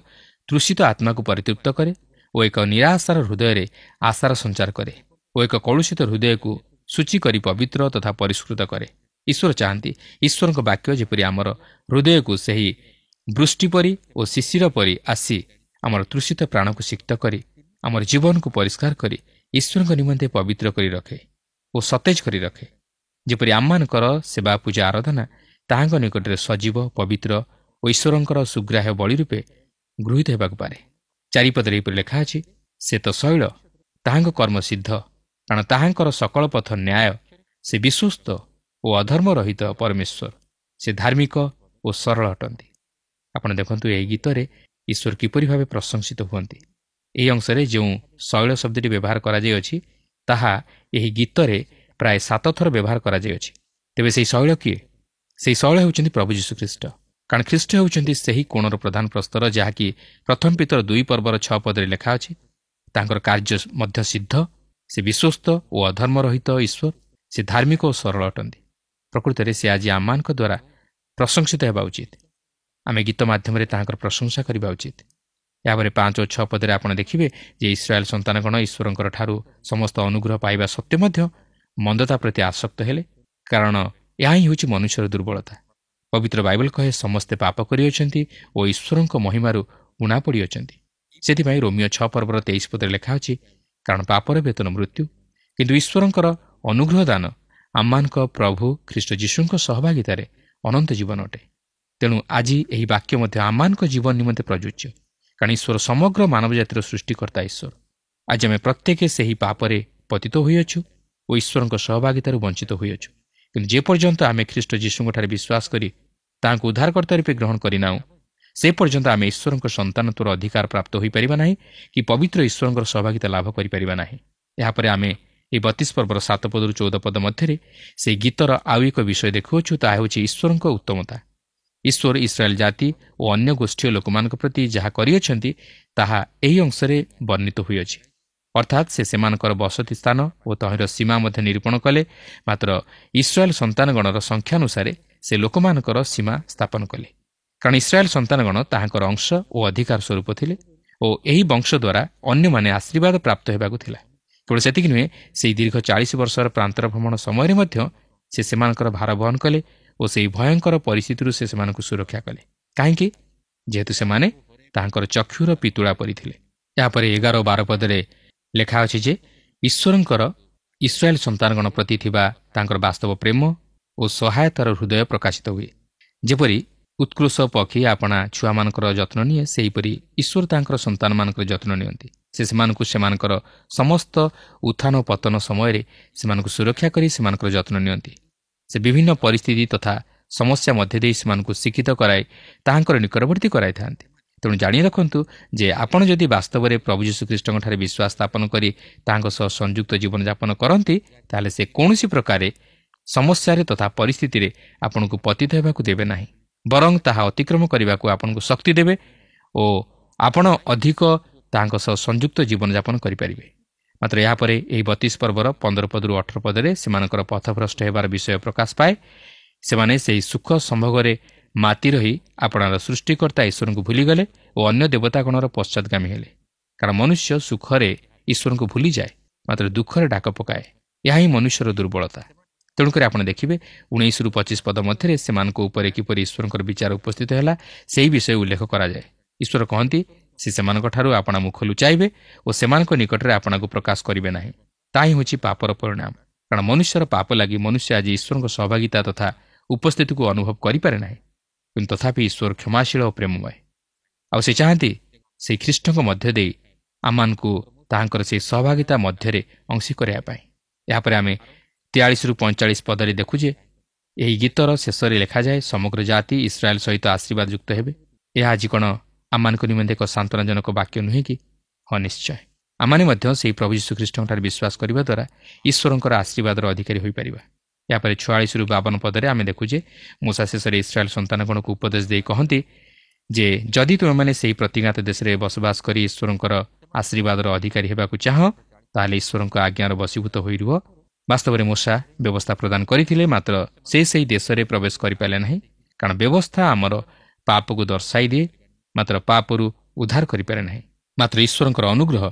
ତୃଷିତ ଆତ୍ମାକୁ ପରିତୃପ୍ତ କରେ ଓ ଏକ ନିରାଶାର ହୃଦୟରେ ଆଶାର ସଞ୍ଚାର କରେ ଓ ଏକ କଳୁଷିତ ହୃଦୟକୁ ସୂଚି କରି ପବିତ୍ର ତଥା ପରିଷ୍କୃତ କରେ। ଈଶ୍ୱର ଚାହାନ୍ତି ଈଶ୍ୱରଙ୍କ ବାକ୍ୟ ଯେପରି ଆମର ହୃଦୟକୁ ସେହି ବୃଷ୍ଟି ପରି ଓ ଶିଶିର ପରି ଆସି ଆମର ତୃଷିତ ପ୍ରାଣକୁ ସିକ୍ତ କରି ଆମର ଜୀବନକୁ ପରିଷ୍କାର କରି ଈଶ୍ୱରଙ୍କ ନିମନ୍ତେ ପବିତ୍ର କରି ରଖେ ଓ ସତେଜ କରି ରଖେ, ଯେପରି ଆମମାନଙ୍କର ସେବା ପୂଜା ଆରାଧନା ତାହାଙ୍କ ନିକଟରେ ସଜୀବ ପବିତ୍ର ଓ ଈଶ୍ୱରଙ୍କର ସୁଗ୍ରାହ୍ୟ ବଳି ରୂପେ ଗୃହୀତ ହେବାକୁ ପାରେ। 4 ପଦରେ ଏହିପରି ଲେଖା ଅଛି, ସେ ତ ଶୈଳ, ତାହାଙ୍କ କର୍ମ ସିଦ୍ଧ, କାରଣ ତାହାଙ୍କର ସକଳ ପଥ ନ୍ୟାୟ, ସେ ବିଶ୍ୱସ୍ତ ଓ ଅଧର୍ମ ରହିତ ପରମେଶ୍ୱର, ସେ ଧାର୍ମିକ ଓ ସରଳ ଅଟନ୍ତି। ଆପଣ ଦେଖନ୍ତୁ ଏହି ଗୀତରେ ଈଶ୍ୱର କିପରି ଭାବେ ପ୍ରଶଂସିତ ହୁଅନ୍ତି। ଏହି ଅଂଶରେ ଯେଉଁ ଶୈଳ ଶବ୍ଦଟି ବ୍ୟବହାର କରାଯାଇଅଛି ତାହା ଏହି ଗୀତରେ ପ୍ରାୟ 7 ଥର ବ୍ୟବହାର କରାଯାଇଅଛି। ତେବେ ସେହି ଶୈଳ କିଏ? ସେହି ଶୈଳ ହେଉଛନ୍ତି ପ୍ରଭୁ ଯୀଶୁଖ୍ରୀଷ୍ଟ, କାରଣ ଖ୍ରୀଷ୍ଟ ହେଉଛନ୍ତି ସେହି କୋଣର ପ୍ରଧାନ ପ୍ରସ୍ତର, ଯାହାକି ପ୍ରଥମ ପିତର 2 ପର୍ବର 6 ପଦରେ ଲେଖା ଅଛି। ତାଙ୍କର କାର୍ଯ୍ୟ ମଧ୍ୟ ସିଦ୍ଧ, ସେ ବିଶ୍ୱସ୍ତ ଓ ଅଧର୍ମ ରହିତ ଈଶ୍ୱର, ସେ ଧାର୍ମିକ ଓ ସରଳ ଅଟନ୍ତି। ପ୍ରକୃତରେ ସେ ଆଜି ଆମମାନଙ୍କ ଦ୍ୱାରା ପ୍ରଶଂସିତ ହେବା ଉଚିତ। ଆମେ ଗୀତ ମାଧ୍ୟମରେ ତାହାଙ୍କର ପ୍ରଶଂସା କରିବା ଉଚିତ। ଏହାପରେ 5 ଓ 6 ପଦରେ ଆପଣ ଦେଖିବେ ଯେ ଇସ୍ରାଏଲ୍ ସନ୍ତାନଗଣ ଈଶ୍ୱରଙ୍କର ଠାରୁ ସମସ୍ତ ଅନୁଗ୍ରହ ପାଇବା ସତ୍ତ୍ୱେ ମଧ୍ୟ ମନ୍ଦତା ପ୍ରତି ଆସକ୍ତ ହେଲେ, କାରଣ ଏହା ହିଁ ହେଉଛି ମନୁଷ୍ୟର ଦୁର୍ବଳତା। ପବିତ୍ର ବାଇବଲ କହେ ସମସ୍ତେ ପାପ କରିଅଛନ୍ତି ଓ ଈଶ୍ୱରଙ୍କ ମହିମାରୁ ଉଣା ପଡ଼ିଅଛନ୍ତି। ସେଥିପାଇଁ ରୋମିଓ 6 ପର୍ବର 23 ପଦରେ ଲେଖା ଅଛି, କାରଣ ପାପର ବେତନ ମୃତ୍ୟୁ, କିନ୍ତୁ ଈଶ୍ୱରଙ୍କର ଅନୁଗ୍ରହ ଦାନ ଆମମାନଙ୍କ ପ୍ରଭୁ ଖ୍ରୀଷ୍ଟ ଯୀଶୁଙ୍କ ସହଭାଗିତାରେ ଅନନ୍ତ ଜୀବନ ଅଟେ। ତେଣୁ ଆଜି ଏହି ବାକ୍ୟ ମଧ୍ୟ ଆମମାନଙ୍କ ଜୀବନ ନିମନ୍ତେ ପ୍ରଯୁଜ୍ୟ, କାରଣ ଈଶ୍ୱର ସମଗ୍ର ମାନବ ଜାତିର ସୃଷ୍ଟିକର୍ତ୍ତା ଈଶ୍ୱର। ଆଜି ଆମେ ପ୍ରତ୍ୟେକ ସେହି ପାପରେ ପତିତ ହୋଇଅଛୁ ଓ ଈଶ୍ୱରଙ୍କ ସହଭାଗିତାରୁ ବଞ୍ଚିତ ହୋଇଅଛୁ। କିନ୍ତୁ ଯେପର୍ଯ୍ୟନ୍ତ ଆମେ ଖ୍ରୀଷ୍ଟ ଯୀଶୁଙ୍କଠାରେ ବିଶ୍ୱାସ କରି ତାହାଙ୍କୁ ଉଦ୍ଧାରକର୍ତ୍ତା ରୂପେ ଗ୍ରହଣ କରିନାହୁଁ, ସେ ପର୍ଯ୍ୟନ୍ତ ଆମେ ଈଶ୍ୱରଙ୍କ ସନ୍ତାନତ୍ୱର ଅଧିକାର ପ୍ରାପ୍ତ ହୋଇପାରିବା ନାହିଁ କି ପବିତ୍ର ଈଶ୍ୱରଙ୍କର ସହଭାଗିତା ଲାଭ କରିପାରିବା ନାହିଁ। ଏହାପରେ ଆମେ ଏହି 32 ପର୍ବର 7 ପଦରୁ 14 ପଦ ମଧ୍ୟରେ ସେହି ଗୀତର ଆଉ ଏକ ବିଷୟ ଦେଖୁଅଛୁ, ତାହା ହେଉଛି ଈଶ୍ୱରଙ୍କ ଉତ୍ତମତା। ଈଶ୍ୱର ଇସ୍ରାଏଲ ଜାତି ଓ ଅନ୍ୟ ଗୋଷ୍ଠୀୟ ଲୋକମାନଙ୍କ ପ୍ରତି ଯାହା କରିଅଛନ୍ତି ତାହା ଏହି ଅଂଶରେ ବର୍ଣ୍ଣିତ ହୋଇଅଛି। ଅର୍ଥାତ୍ ସେ ସେମାନଙ୍କର ବସତି ସ୍ଥାନ ଓ ତହିଁର ସୀମା ମଧ୍ୟ ନିରୂପଣ କଲେ। ମାତ୍ର ଇସ୍ରାଏଲ ସନ୍ତାନଗଣର ସଂଖ୍ୟାନୁସାରେ ସେ ଲୋକମାନଙ୍କର ସୀମା ସ୍ଥାପନ କଲେ, କାରଣ ଇସ୍ରାଏଲ ସନ୍ତାନଗଣ ତାହାଙ୍କର ଅଂଶ ଓ ଅଧିକାର ସ୍ୱରୂପ ଥିଲେ ଓ ଏହି ବଂଶ ଦ୍ୱାରା ଅନ୍ୟମାନେ ଆଶୀର୍ବାଦ ପ୍ରାପ୍ତ ହେବାକୁ ଥିଲା। କେବଳ ସେତିକି ନୁହେଁ, ସେହି ଦୀର୍ଘ 40 ବର୍ଷର ପ୍ରାନ୍ତର ଭ୍ରମଣ ସମୟରେ ମଧ୍ୟ ସେ ସେମାନଙ୍କର ଭାର ବହନ କଲେ ଓ ସେହି ଭୟଙ୍କର ପରିସ୍ଥିତିରୁ ସେ ସେମାନଙ୍କୁ ସୁରକ୍ଷା କଲେ। କାହିଁକି? ଯେହେତୁ ସେମାନେ ତାହାଙ୍କର ଚକ୍ଷୁର ପିତୁଳା ପରିଥିଲେ। ଏହାପରେ 11 ଓ 12 ପଦରେ ଲେଖା ଅଛି ଯେ ଈଶ୍ୱରଙ୍କର ଇସ୍ରାଏଲ ସନ୍ତାନଗଣ ପ୍ରତି ଥିବା ତାଙ୍କର ବାସ୍ତବ ପ୍ରେମ ଓ ସହାୟତାର ହୃଦୟ ପ୍ରକାଶିତ ହୁଏ। ଯେପରି ଉତ୍କୃଷ୍ଟ ପକ୍ଷୀ ଆପଣା ଛୁଆମାନଙ୍କର ଯତ୍ନ ନିଏ, ସେହିପରି ଈଶ୍ୱର ତାଙ୍କର ସନ୍ତାନମାନଙ୍କର ଯତ୍ନ ନିଅନ୍ତି। ସେ ସେମାନଙ୍କୁ ସେମାନଙ୍କର ସମସ୍ତ ଉତ୍ଥାନ ଓ ପତନ ସମୟରେ ସେମାନଙ୍କୁ ସୁରକ୍ଷା କରି ସେମାନଙ୍କର ଯତ୍ନ ନିଅନ୍ତି। ସେ ବିଭିନ୍ନ ପରିସ୍ଥିତି ତଥା ସମସ୍ୟା ମଧ୍ୟ ଦେଇ ସେମାନଙ୍କୁ ଶିକ୍ଷିତ କରାଇ ତାହାଙ୍କର ନିକଟବର୍ତ୍ତୀ କରାଇଥାନ୍ତି। ତେଣୁ ଜାଣି ରଖନ୍ତୁ ଯେ ଆପଣ ଯଦି ବାସ୍ତବରେ ପ୍ରଭୁ ଯୀଶୁଖ୍ରୀଷ୍ଟଙ୍କଠାରେ ବିଶ୍ୱାସ ସ୍ଥାପନ କରି ତାହାଙ୍କ ସହ ସଂଯୁକ୍ତ ଜୀବନଯାପନ କରନ୍ତି, ତାହେଲେ ସେ କୌଣସି ପ୍ରକାରେ ସମସ୍ୟାରେ ତଥା ପରିସ୍ଥିତିରେ ଆପଣଙ୍କୁ ପତିତ ହେବାକୁ ଦେବେ ନାହିଁ, ବରଂ ତାହା ଅତିକ୍ରମ କରିବାକୁ ଆପଣଙ୍କୁ ଶକ୍ତି ଦେବେ ଓ ଆପଣ ଅଧିକ ତାହାଙ୍କ ସହ ସଂଯୁକ୍ତ ଜୀବନଯାପନ କରିପାରିବେ। ମାତ୍ର ଏହାପରେ ଏହି 32 ପର୍ବର 15 ପଦରୁ 18 ପଦରେ ସେମାନଙ୍କର ପଥଭ୍ରଷ୍ଟ ହେବାର ବିଷୟ ପ୍ରକାଶ ପାଏ। ସେମାନେ ସେହି ସୁଖ ସମ୍ଭୋଗରେ ମାତି ରହି ଆପଣାର ସୃଷ୍ଟିକର୍ତ୍ତା ଈଶ୍ୱରଙ୍କୁ ଭୁଲିଗଲେ ଓ ଅନ୍ୟ ଦେବତାଗଣର ପଶ୍ଚାଦଗାମୀ ହେଲେ। କାରଣ ମନୁଷ୍ୟ ସୁଖରେ ଈଶ୍ୱରଙ୍କୁ ଭୁଲିଯାଏ, ମାତ୍ର ଦୁଃଖରେ ଡାକ ପକାଏ। ଏହା ହିଁ ମନୁଷ୍ୟର ଦୁର୍ବଳତା। ତେଣୁକରି ଆପଣ ଦେଖିବେ 19ରୁ 25 ପଦ ମଧ୍ୟରେ ସେମାନଙ୍କ ଉପରେ କିପରି ଈଶ୍ୱରଙ୍କର ବିଚାର ଉପସ୍ଥିତ ହେଲା, ସେହି ବିଷୟ ଉଲ୍ଲେଖ କରାଯାଏ। ଈଶ୍ୱର କହନ୍ତି ସେ ସେମାନଙ୍କଠାରୁ ଆପଣା ମୁଖ ଲୁଚାଇବେ ଓ ସେମାନଙ୍କ ନିକଟରେ ଆପଣାକୁ ପ୍ରକାଶ କରିବେ ନାହିଁ। ତାହା ହିଁ ହେଉଛି ପାପର ପରିଣାମ। କାରଣ ମନୁଷ୍ୟର ପାପ ଲାଗି ମନୁଷ୍ୟ ଆଜି ଈଶ୍ୱରଙ୍କ ସହଭାଗିତା ତଥା ଉପସ୍ଥିତିକୁ ଅନୁଭବ କରିପାରେ ନାହିଁ। କିନ୍ତୁ ତଥାପି ଈଶ୍ୱର କ୍ଷମାଶୀଳ ଓ ପ୍ରେମମୟ, ଆଉ ସେ ଚାହାନ୍ତି ସେହି ଖ୍ରୀଷ୍ଟଙ୍କ ମଧ୍ୟ ଦେଇ ଆମମାନଙ୍କୁ ତାହାଙ୍କର ସେହି ସହଭାଗିତା ମଧ୍ୟରେ ଅଂଶୀ କରିବା ପାଇଁ। ଏହାପରେ ଆମେ 43ରୁ 45 ପଦରେ ଦେଖୁ ଯେ ଏହି ଗୀତର ଶେଷରେ ଲେଖାଯାଏ, ସମଗ୍ର ଜାତି ଇସ୍ରାଏଲ ସହିତ ଆଶୀର୍ବାଦ ଯୁକ୍ତ ହେବେ। ଏହା ଆଜି କ'ଣ ଆମମାନଙ୍କ ନିମନ୍ତେ ଏକ ସାନ୍ତ୍ୱନାଜନକ ବାକ୍ୟ ନୁହେଁ କି? ହଁ, ନିଶ୍ଚୟ। ଆମମାନେ ମଧ୍ୟ ସେହି ପ୍ରଭୁ ଯୀଶୁଖ୍ରୀଷ୍ଟଙ୍କଠାରେ ବିଶ୍ୱାସ କରିବା ଦ୍ୱାରା ଈଶ୍ୱରଙ୍କର ଆଶୀର୍ବାଦର ଅଧିକାରୀ ହୋଇପାରିବା। ଏହାପରେ 46ରୁ 52 ପଦରେ ଆମେ ଦେଖୁ ଯେ ମୂଷା ଶେଷରେ ଇସ୍ରାଏଲ ସନ୍ତାନଗଣକୁ ଉପଦେଶ ଦେଇ କହନ୍ତି ଯେ ଯଦି ତୁମେମାନେ ସେହି ପ୍ରତିଜ୍ଞାତ ଦେଶରେ ବସବାସ କରି ଈଶ୍ୱରଙ୍କର ଆଶୀର୍ବାଦର ଅଧିକାରୀ ହେବାକୁ ଚାହଁ, ତାହେଲେ ଈଶ୍ୱରଙ୍କ ଆଜ୍ଞାର ବଶୀଭୂତ ହୋଇ ରୁହ। ବାସ୍ତବରେ ମୂଷା ବ୍ୟବସ୍ଥା ପ୍ରଦାନ କରିଥିଲେ, ମାତ୍ର ସେ ସେହି ଦେଶରେ ପ୍ରବେଶ କରିପାରିଲେ ନାହିଁ। କାରଣ ବ୍ୟବସ୍ଥା ଆମର ପାପକୁ ଦର୍ଶାଇ ଦିଏ, ମାତ୍ର ପାପରୁ ଉଦ୍ଧାର କରିପାରେ ନାହିଁ। ମାତ୍ର ଈଶ୍ୱରଙ୍କର ଅନୁଗ୍ରହ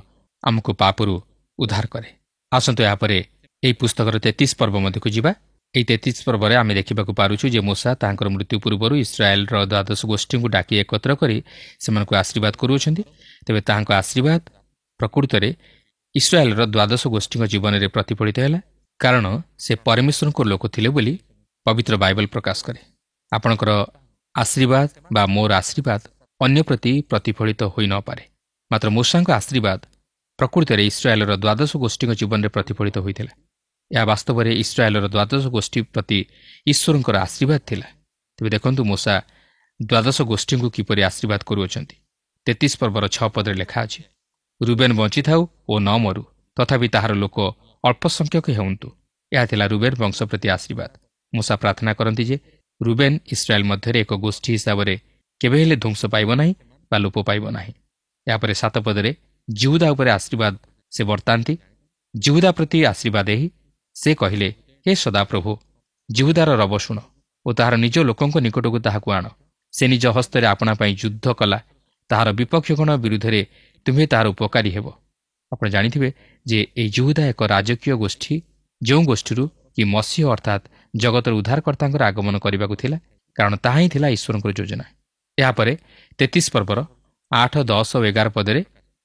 ଆମକୁ ପାପରୁ ଉଦ୍ଧାର କରେ। ଆସନ୍ତୁ ଏହାପରେ ଏହି ପୁସ୍ତକର 33 ପର୍ବ ମଧ୍ୟକୁ ଯିବା। ଏହି 33 ପର୍ବରେ ଆମେ ଦେଖିବାକୁ ପାରୁଛୁ ଯେ ମୂଷା ତାହାଙ୍କର ମୃତ୍ୟୁ ପୂର୍ବରୁ ଇସ୍ରାଏଲର 12 ଗୋଷ୍ଠୀଙ୍କୁ ଡାକି ଏକତ୍ର କରି ସେମାନଙ୍କୁ ଆଶୀର୍ବାଦ କରୁଅଛନ୍ତି। ତେବେ ତାହାଙ୍କ ଆଶୀର୍ବାଦ ପ୍ରକୃତରେ ଇସ୍ରାଏଲର 12 ଗୋଷ୍ଠୀଙ୍କ ଜୀବନରେ ପ୍ରତିଫଳିତ ହେଲା, କାରଣ ସେ ପରମେଶ୍ୱରଙ୍କ ଲୋକ ଥିଲେ ବୋଲି ପବିତ୍ର ବାଇବଲ ପ୍ରକାଶ କରେ। ଆପଣଙ୍କର ଆଶୀର୍ବାଦ ବା ମୋର ଆଶୀର୍ବାଦ ଅନ୍ୟ ପ୍ରତି ପ୍ରତିଫଳିତ ହୋଇନପାରେ, ମାତ୍ର ମୂଷାଙ୍କ ଆଶୀର୍ବାଦ ପ୍ରକୃତରେ ଇସ୍ରାଏଲର 12 ଗୋଷ୍ଠୀଙ୍କ ଜୀବନରେ ପ୍ରତିଫଳିତ ହୋଇଥିଲା। ଏହା ବାସ୍ତବରେ ଇସ୍ରାଏଲର 12 ଗୋଷ୍ଠୀ ପ୍ରତି ଈଶ୍ୱରଙ୍କର ଆଶୀର୍ବାଦ ଥିଲା। ତେବେ ଦେଖନ୍ତୁ ମୂଷା 12 ଗୋଷ୍ଠୀଙ୍କୁ କିପରି ଆଶୀର୍ବାଦ କରୁଅଛନ୍ତି। 33 ପର୍ବର 6 ପଦରେ ଲେଖା ଅଛି, ରୁବେନ ବଞ୍ଚିଥାଉ ଓ ନ ମରୁ, ତଥାପି ତାହାର ଲୋକ ଅଳ୍ପ ସଂଖ୍ୟକ ହେଉନ୍ତୁ। ଏହା ଥିଲା ରୁବେନ ବଂଶ ପ୍ରତି ଆଶୀର୍ବାଦ। ମୂଷା ପ୍ରାର୍ଥନା କରନ୍ତି ଯେ ରୁବେନ ଇସ୍ରାଏଲ ମଧ୍ୟରେ ଏକ ଗୋଷ୍ଠୀ ହିସାବରେ କେବେ ହେଲେ ଧ୍ୱଂସ ପାଇବ ନାହିଁ ବା ଲୋପ ପାଇବ ନାହିଁ। ଏହାପରେ 7 ପଦରେ ଜିହୁଦା ଉପରେ ଆଶୀର୍ବାଦ ସେ ବର୍ତ୍ତାନ୍ତି। ଜିହୁଦା ପ୍ରତି ଆଶୀର୍ବାଦ ଏହି, ସେ କହିଲେ, ହେ ସଦାପ୍ରଭୁ, ଜିହୁଦାର ରବ ଶୁଣ ଓ ତାହାର ନିଜ ଲୋକଙ୍କ ନିକଟକୁ ତାହାକୁ ଆଣ। ସେ ନିଜ ହସ୍ତରେ ଆପଣା ପାଇଁ ଯୁଦ୍ଧ କଲା, ତାହାର ବିପକ୍ଷଗଣ ବିରୁଦ୍ଧରେ ତୁମ୍ଭେ ତାହାର ଉପକାରୀ ହେବ। ଆପଣ ଜାଣିଥିବେ ଯେ ଏହି ଜିହୁଦା ଏକ ରାଜକୀୟ ଗୋଷ୍ଠୀ, ଯେଉଁ ଗୋଷ୍ଠୀରୁ କି ମସିହ ଅର୍ଥାତ୍ ଜଗତର ଉଦ୍ଧାରକର୍ତ୍ତାଙ୍କର ଆଗମନ କରିବାକୁ ଥିଲା। କାରଣ ତାହା ହିଁ ଥିଲା ଈଶ୍ୱରଙ୍କର ଯୋଜନା। ଏହାପରେ 33 ପର୍ବର 8, 10 ଓ 11 ପଦରେ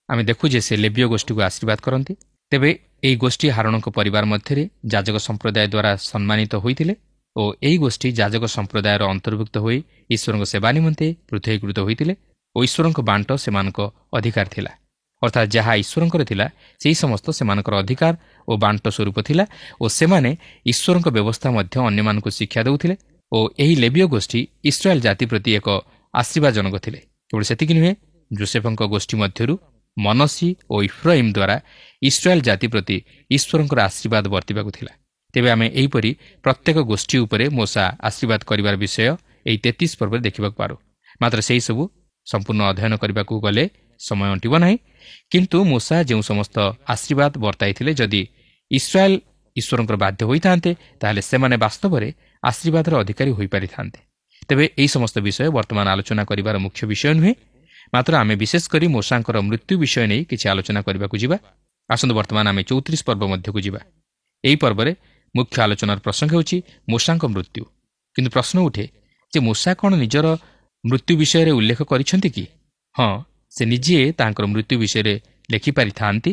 ଆମେ ଦେଖୁ ଯେ ସେ ଲେବୀୟ ଗୋଷ୍ଠୀକୁ ଆଶୀର୍ବାଦ କରନ୍ତି। ତେବେ ଏହି ଗୋଷ୍ଠୀ ହାରଣଙ୍କ ପରିବାର ମଧ୍ୟରେ ଯାଜକ ସମ୍ପ୍ରଦାୟ ଦ୍ୱାରା ସମ୍ମାନିତ ହୋଇଥିଲେ ଓ ଏହି ଗୋଷ୍ଠୀ ଯାଜକ ସମ୍ପ୍ରଦାୟର ଅନ୍ତର୍ଭୁକ୍ତ ହୋଇ ଈଶ୍ୱରଙ୍କ ସେବା ନିମନ୍ତେ ପୃଥକୀକୃତ ହୋଇଥିଲେ ଓ ଈଶ୍ୱରଙ୍କ ବାଣ୍ଟ ସେମାନଙ୍କ ଅଧିକାର ଥିଲା। ଅର୍ଥାତ୍ ଯାହା ଈଶ୍ୱରଙ୍କର ଥିଲା ସେହି ସମସ୍ତ ସେମାନଙ୍କର ଅଧିକାର ଓ ବାଣ୍ଟ ସ୍ୱରୂପ ଥିଲା ଓ ସେମାନେ ଈଶ୍ୱରଙ୍କ ବ୍ୟବସ୍ଥା ମଧ୍ୟ ଅନ୍ୟମାନଙ୍କୁ ଶିକ୍ଷା ଦେଉଥିଲେ ଓ ଏହି ଲେବୀୟ ଗୋଷ୍ଠୀ ଇସ୍ରାଏଲ୍ ଜାତି ପ୍ରତି ଏକ ଆଶୀର୍ବାଦଜନକ ଥିଲେ। କେବଳ ସେତିକି ନୁହେଁ, ଯୋସେଫଙ୍କ ଗୋଷ୍ଠୀ ମଧ୍ୟରୁ ମନସି ଓ ଇଫ୍ରାଇମ୍ ଦ୍ୱାରା ଇସ୍ରାଏଲ୍ ଜାତି ପ୍ରତି ଈଶ୍ୱରଙ୍କର ଆଶୀର୍ବାଦ ବର୍ତ୍ତିବାକୁ ଥିଲା। ତେବେ ଆମେ ଏହିପରି ପ୍ରତ୍ୟେକ ଗୋଷ୍ଠୀ ଉପରେ ମୋଶା ଆଶୀର୍ବାଦ କରିବାର ବିଷୟ ଏହି 33 ପର୍ବରେ ଦେଖିବାକୁ ପାରୁ। ମାତ୍ର ସେହିସବୁ ସମ୍ପୂର୍ଣ୍ଣ ଅଧ୍ୟୟନ କରିବାକୁ ଗଲେ ସମୟ ଅଣ୍ଟିବ ନାହିଁ। କିନ୍ତୁ ମୋଶା ଯେଉଁ ସମସ୍ତ ଆଶୀର୍ବାଦ ବର୍ତ୍ତାଇଥିଲେ, ଯଦି ଇସ୍ରାଏଲ୍ ଈଶ୍ୱରଙ୍କର ବାଧ୍ୟ ହୋଇଥାନ୍ତେ ତାହେଲେ ସେମାନେ ବାସ୍ତବରେ ଆଶୀର୍ବାଦର ଅଧିକାରୀ ହୋଇପାରିଥାନ୍ତେ। ତେବେ ଏହି ସମସ୍ତ ବିଷୟ ବର୍ତ୍ତମାନ ଆଲୋଚନା କରିବାର ମୁଖ୍ୟ ବିଷୟ ନୁହେଁ। ମାତ୍ର ଆମେ ବିଶେଷ କରି ମୋଶାଙ୍କର ମୃତ୍ୟୁ ବିଷୟ ନେଇ କିଛି ଆଲୋଚନା କରିବାକୁ ଯିବା। ଆସନ୍ତୁ ବର୍ତ୍ତମାନ ଆମେ 34 ପର୍ବ ମଧ୍ୟକୁ ଯିବା। ଏହି ପର୍ବରେ ମୁଖ୍ୟ ଆଲୋଚନାର ପ୍ରସଙ୍ଗ ହେଉଛି ମୋଶାଙ୍କ ମୃତ୍ୟୁ। କିନ୍ତୁ ପ୍ରଶ୍ନ ଉଠେ ଯେ ମୋଶା କ'ଣ ନିଜର ମୃତ୍ୟୁ ବିଷୟରେ ଉଲ୍ଲେଖ କରିଛନ୍ତି କି? ହଁ, ସେ ନିଜେ ତାଙ୍କର ମୃତ୍ୟୁ ବିଷୟରେ ଲେଖିପାରିଥାନ୍ତି,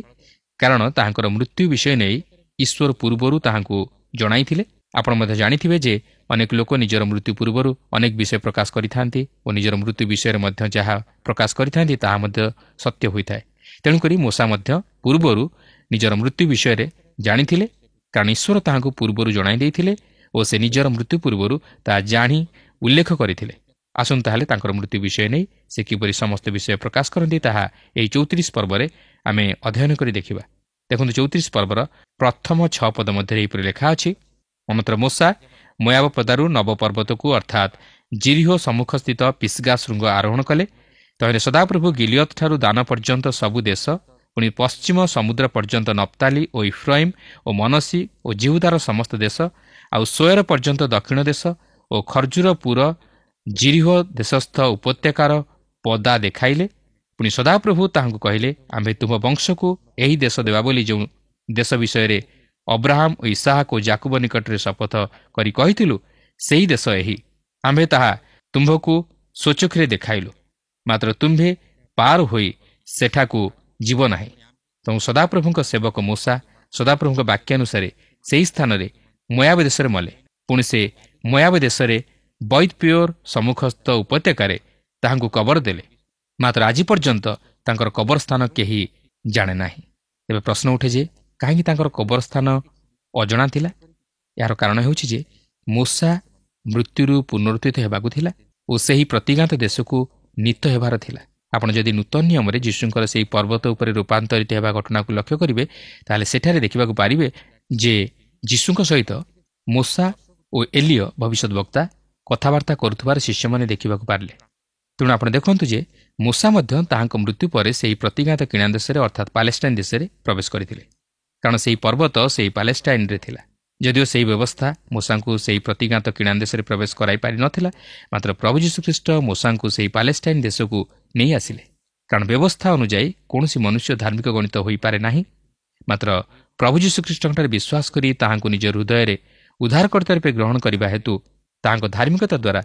କାରଣ ତାହାଙ୍କର ମୃତ୍ୟୁ ବିଷୟ ନେଇ ଈଶ୍ୱର ପୂର୍ବରୁ ତାହାଙ୍କୁ ଜଣାଇଥିଲେ। ଆପଣ ମଧ୍ୟ ଜାଣିଥିବେ ଯେ ଅନେକ ଲୋକ ନିଜର ମୃତ୍ୟୁ ପୂର୍ବରୁ ଅନେକ ବିଷୟ ପ୍ରକାଶ କରିଥାନ୍ତି ଓ ନିଜର ମୃତ୍ୟୁ ବିଷୟରେ ମଧ୍ୟ ଯାହା ପ୍ରକାଶ କରିଥାନ୍ତି ତାହା ମଧ୍ୟ ସତ୍ୟ ହୋଇଥାଏ। ତେଣୁକରି ମୋଶା ମଧ୍ୟ ପୂର୍ବରୁ ନିଜର ମୃତ୍ୟୁ ବିଷୟରେ ଜାଣିଥିଲେ, କାରଣ ଈଶ୍ୱର ତାହାଙ୍କୁ ପୂର୍ବରୁ ଜଣାଇ ଦେଇଥିଲେ ଓ ସେ ନିଜର ମୃତ୍ୟୁ ପୂର୍ବରୁ ତାହା ଜାଣି ଉଲ୍ଲେଖ କରିଥିଲେ। ଆସନ୍ତୁ ତାହେଲେ ତାଙ୍କର ମୃତ୍ୟୁ ବିଷୟ ନେଇ ସେ କିପରି ସମସ୍ତ ବିଷୟ ପ୍ରକାଶ କରନ୍ତି ତାହା ଏହି 34 ପର୍ବରେ ଆମେ ଅଧ୍ୟୟନ କରି ଦେଖିବା। ଦେଖନ୍ତୁ 34 ପର୍ବର ପ୍ରଥମ 6 ପଦ ମଧ୍ୟରେ ଏହିପରି ଲେଖା ଅଛି, ଅନନ୍ତର ମୋଶା ମୋୟାବ ପଦାରୁ ନବ ପର୍ବତକୁ ଅର୍ଥାତ୍ ଜିରିହୋ ସମ୍ମୁଖସ୍ଥିତ ପିସ୍ଗା ଶୃଙ୍ଗ ଆରୋହଣ କଲେ। ତହିଁରେ ସଦାପ୍ରଭୁ ଗିଲିୟତ୍ ଠାରୁ ଦାନ ପର୍ଯ୍ୟନ୍ତ ସବୁ ଦେଶ, ପୁଣି ପଶ୍ଚିମ ସମୁଦ୍ର ପର୍ଯ୍ୟନ୍ତ ନପ୍ତାଲି ଓ ଇଫ୍ରାଇମ୍ ଓ ମନସି ଓ ଜିହୁଦାର ସମସ୍ତ ଦେଶ, ଆଉ ସୋୟର ପର୍ଯ୍ୟନ୍ତ ଦକ୍ଷିଣ ଦେଶ ଓ ଖର୍ଜୁର ପୁର ଜିରିହୋ ଦେଶସ୍ଥ ଉପତ୍ୟକାର ପଦା ଦେଖାଇଲେ। ପୁଣି ସଦାପ୍ରଭୁ ତାହାଙ୍କୁ କହିଲେ, ଆମ୍ଭେ ତୁମ ବଂଶକୁ ଏହି ଦେଶ ଦେବା ବୋଲି ଯେଉଁ ଦେଶ ବିଷୟରେ ଅବ୍ରାହମ ଓ ଇସାହାକ ଓ ଜାକୁବ ନିକଟରେ ଶପଥ କରି କହିଥିଲୁ, ସେହି ଦେଶ ଏହି। ଆମ୍ଭେ ତାହା ତୁମ୍ଭକୁ ସ୍ୱଚକ୍ଷୁରେ ଦେଖାଇଲୁ, ମାତ୍ର ତୁମ୍ଭେ ପାର ହୋଇ ସେଠାକୁ ଯିବ ନାହିଁ। ତେଣୁ ସଦାପ୍ରଭୁଙ୍କ ସେବକ ମୋଶା ସଦାପ୍ରଭୁଙ୍କ ବାକ୍ୟାନୁସାରେ ସେହି ସ୍ଥାନରେ ମୋୟାବ ଦେଶରେ ମଲେ। ପୁଣି ସେ ମୋୟାବ ଦେଶରେ ବୈତପେଓର ସମ୍ମୁଖସ୍ଥ ଉପତ୍ୟକାରେ ତାହାଙ୍କୁ କବର ଦେଲେ। ମାତ୍ର ଆଜି ପର୍ଯ୍ୟନ୍ତ ତାଙ୍କର କବରସ୍ଥାନ କେହି ଜାଣେ ନାହିଁ। ତେବେ ପ୍ରଶ୍ନ ଉଠେ ଯେ କାହିଁକି ତାଙ୍କର କବରସ୍ଥାନ ଅଜଣା ଥିଲା? ଏହାର କାରଣ ହେଉଛି ଯେ ମୋଶା ମୃତ୍ୟୁରୁ ପୁନରୁତ୍ଥିତ ହେବାକୁ ଥିଲା ଓ ସେହି ପ୍ରତିଜ୍ଞାତ ଦେଶକୁ ନୀତ ହେବାର ଥିଲା। ଆପଣ ଯଦି ନୂତନ ନିୟମରେ ଯୀଶୁଙ୍କର ସେହି ପର୍ବତ ଉପରେ ରୂପାନ୍ତରିତ ହେବା ଘଟଣାକୁ ଲକ୍ଷ୍ୟ କରିବେ, ତାହେଲେ ସେଠାରେ ଦେଖିବାକୁ ପାରିବେ ଯେ ଯୀଶୁଙ୍କ ସହିତ ମୋଶା ଓ ଏଲିୟ ଭବିଷ୍ୟତ ବକ୍ତା କଥାବାର୍ତ୍ତା କରୁଥିବାର ଶିଷ୍ୟମାନେ ଦେଖିବାକୁ ପାରିଲେ। ତେଣୁ ଆପଣ ଦେଖନ୍ତୁ ଯେ ମୋଶା ମଧ୍ୟ ତାହାଙ୍କ ମୃତ୍ୟୁ ପରେ ସେହି ପ୍ରତିଜ୍ଞାତ କିଣା ଦେଶରେ ଅର୍ଥାତ୍ ପାଲେଷ୍ଟାଇନ୍ ଦେଶରେ ପ୍ରବେଶ କରିଥିଲେ, କାରଣ ସେହି ପର୍ବତ ସେହି ପାଲେଷ୍ଟାଇନ୍ରେ ଥିଲା। ଯଦିଓ ସେହି ବ୍ୟବସ୍ଥା ମୋଶାଙ୍କୁ ସେହି ପ୍ରତିଜ୍ଞାତ କିଣା ଦେଶରେ ପ୍ରବେଶ କରାଇ ପାରିନଥିଲା, ମାତ୍ର ପ୍ରଭୁ ଯୀଶୁଖ୍ରୀଷ୍ଟ ମୋଶାଙ୍କୁ ସେହି ପାଲେଷ୍ଟାଇନ୍ ଦେଶକୁ ନେଇ ଆସିଲେ। କାରଣ ବ୍ୟବସ୍ଥା ଅନୁଯାୟୀ କୌଣସି ମନୁଷ୍ୟ ଧାର୍ମିକ ଗଣିତ ହୋଇପାରେ ନାହିଁ, ମାତ୍ର ପ୍ରଭୁ ଯୀଶୁଖ୍ରୀଷ୍ଟଙ୍କଠାରେ ବିଶ୍ୱାସ କରି ତାହାଙ୍କୁ ନିଜ ହୃଦୟରେ ଉଦ୍ଧାରକର୍ତ୍ତା ରୂପେ ଗ୍ରହଣ କରିବା ହେତୁ ତାହାଙ୍କ ଧାର୍ମିକତା ଦ୍ୱାରା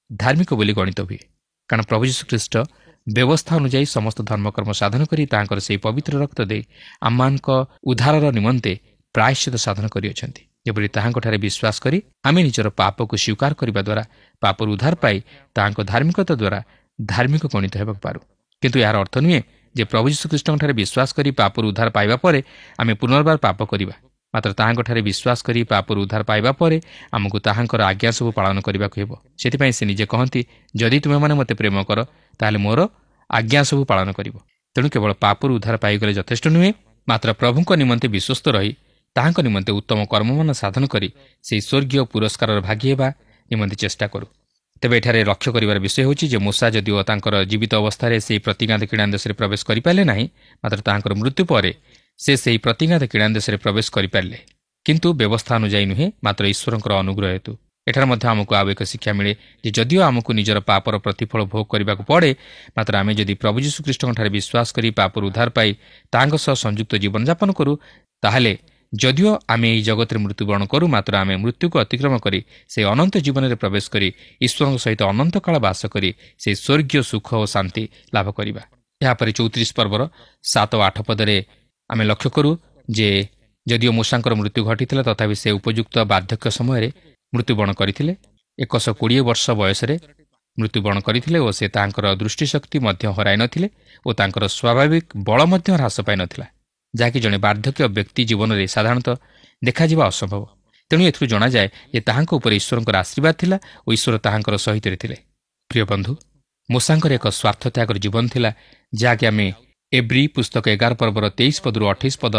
ଧାର୍ମିକ ବୋଲି ଗଣିତ ହୁଏ। କାରଣ ପ୍ରଭୁ ଯୀଶୁଖ୍ରୀଷ୍ଟ ବ୍ୟବସ୍ଥା ଅନୁଯାୟୀ ସମସ୍ତ ଧର୍ମକର୍ମ ସାଧନ କରି ତାହାଙ୍କର ସେହି ପବିତ୍ର ରକ୍ତ ଦେଇ ଆମମାନଙ୍କ ଉଦ୍ଧାରର ନିମନ୍ତେ ପ୍ରାୟଶ୍ଚିତ ସାଧନ କରିଅଛନ୍ତି। ଯେପରି ତାହାଙ୍କଠାରେ ବିଶ୍ୱାସ କରି ଆମେ ନିଜର ପାପକୁ ସ୍ୱୀକାର କରିବା ଦ୍ୱାରା ପାପରୁ ଉଦ୍ଧାର ପାଇ ତାହାଙ୍କ ଧାର୍ମିକତା ଦ୍ୱାରା ଧାର୍ମିକ ଗଣିତ ହେବାକୁ ପାରୁ। କିନ୍ତୁ ଏହାର ଅର୍ଥ ନୁହେଁ ଯେ ପ୍ରଭୁ ଯୀଶୁଖ୍ରୀଷ୍ଟଙ୍କଠାରେ ବିଶ୍ୱାସ କରି ପାପରୁ ଉଦ୍ଧାର ପାଇବା ପରେ ଆମେ ପୁନର୍ବାର ପାପ କରିବା। ମାତ୍ର ତାହାଙ୍କଠାରେ ବିଶ୍ୱାସ କରି ପାପରୁ ଉଦ୍ଧାର ପାଇବା ପରେ ଆମକୁ ତାହାଙ୍କର ଆଜ୍ଞା ସବୁ ପାଳନ କରିବାକୁ ହେବ। ସେଥିପାଇଁ ସେ ନିଜେ କହନ୍ତି, ଯଦି ତୁମେମାନେ ମୋତେ ପ୍ରେମ କର ତାହେଲେ ମୋର ଆଜ୍ଞା ସବୁ ପାଳନ କରିବ। ତେଣୁ କେବଳ ପାପରୁ ଉଦ୍ଧାର ପାଇଗଲେ ଯଥେଷ୍ଟ ନୁହେଁ, ମାତ୍ର ପ୍ରଭୁଙ୍କ ନିମନ୍ତେ ବିଶ୍ୱସ୍ତ ରହି ତାହାଙ୍କ ନିମନ୍ତେ ଉତ୍ତମ କର୍ମମାନ ସାଧନ କରି ସେହି ସ୍ୱର୍ଗୀୟ ପୁରସ୍କାରର ଭାଗୀ ହେବା ନିମନ୍ତେ ଚେଷ୍ଟା କରୁ। ତେବେ ଏଠାରେ ଲକ୍ଷ୍ୟ କରିବାର ବିଷୟ ହେଉଛି ଯେ ମୋଶା ଯଦିଓ ତାଙ୍କର ଜୀବିତ ଅବସ୍ଥାରେ ସେହି ପ୍ରତିଜ୍ଞାତ କିଣା ଦେଶରେ ପ୍ରବେଶ କରିପାରିଲେ ନାହିଁ, ମାତ୍ର ତାହାଙ୍କର ମୃତ୍ୟୁ ପରେ ସେ ସେହି ପ୍ରତିଜ୍ଞାତ କିଣା ଦେଶରେ ପ୍ରବେଶ କରିପାରିଲେ, କିନ୍ତୁ ବ୍ୟବସ୍ଥା ଅନୁଯାୟୀ ନୁହେଁ, ମାତ୍ର ଈଶ୍ୱରଙ୍କର ଅନୁଗ୍ରହ ହେତୁ। ଏଠାରେ ମଧ୍ୟ ଆମକୁ ଆଉ ଏକ ଶିକ୍ଷା ମିଳେ ଯେ ଯଦିଓ ଆମକୁ ନିଜର ପାପର ପ୍ରତିଫଳ ଭୋଗ କରିବାକୁ ପଡ଼େ, ମାତ୍ର ଆମେ ଯଦି ପ୍ରଭୁ ଯୀଶୁଖ୍ରୀଷ୍ଟଙ୍କଠାରେ ବିଶ୍ୱାସ କରି ପାପରୁ ଉଦ୍ଧାର ପାଇ ତାହାଙ୍କ ସହ ସଂଯୁକ୍ତ ଜୀବନଯାପନ କରୁ, ତାହେଲେ ଯଦିଓ ଆମେ ଏହି ଜଗତରେ ମୃତ୍ୟୁବରଣ କରୁ ମାତ୍ର ଆମେ ମୃତ୍ୟୁକୁ ଅତିକ୍ରମ କରି ସେ ଅନନ୍ତ ଜୀବନରେ ପ୍ରବେଶ କରି ଈଶ୍ୱରଙ୍କ ସହିତ ଅନନ୍ତ କାଳ ବାସ କରି ସେ ସ୍ୱର୍ଗୀୟ ସୁଖ ଓ ଶାନ୍ତି ଲାଭ କରିବା। ଏହାପରେ 34 ପର୍ବର 7 ଓ 8 ପଦରେ ଆମେ ଲକ୍ଷ୍ୟ କରୁ ଯେ ଯଦିଓ ମୂଷାଙ୍କର ମୃତ୍ୟୁ ଘଟିଥିଲା ତଥାପି ସେ ଉପଯୁକ୍ତ ବାର୍ଦ୍ଧକ୍ୟ ସମୟରେ ମୃତ୍ୟୁବରଣ କରିଥିଲେ। 120 ବର୍ଷ ବୟସରେ ମୃତ୍ୟୁବରଣ କରିଥିଲେ ଓ ସେ ତାଙ୍କର ଦୃଷ୍ଟିଶକ୍ତି ମଧ୍ୟ ହରାଇ ନଥିଲେ ଓ ତାଙ୍କର ସ୍ୱାଭାବିକ ବଳ ମଧ୍ୟ ହ୍ରାସ ପାଇନଥିଲା, ଯାହାକି ଜଣେ ବାର୍ଦ୍ଧକ୍ୟ ବ୍ୟକ୍ତି ଜୀବନରେ ସାଧାରଣତଃ ଦେଖାଯିବା ଅସମ୍ଭବ। ତେଣୁ ଏଥିରୁ ଜଣାଯାଏ ଯେ ତାହାଙ୍କ ଉପରେ ଈଶ୍ୱରଙ୍କର ଆଶୀର୍ବାଦ ଥିଲା ଓ ଈଶ୍ୱର ତାହାଙ୍କର ସହିତରେ ଥିଲେ। ପ୍ରିୟ ବନ୍ଧୁ, ମୂଷାଙ୍କର ଏକ ସ୍ୱାର୍ଥତ୍ୟାଗର ଜୀବନ ଥିଲା, ଯାହାକି ଆମେ ଏବ୍ରି ପୁସ୍ତକ 11 ପର୍ବର 23 ପଦରୁ 28 ପଦ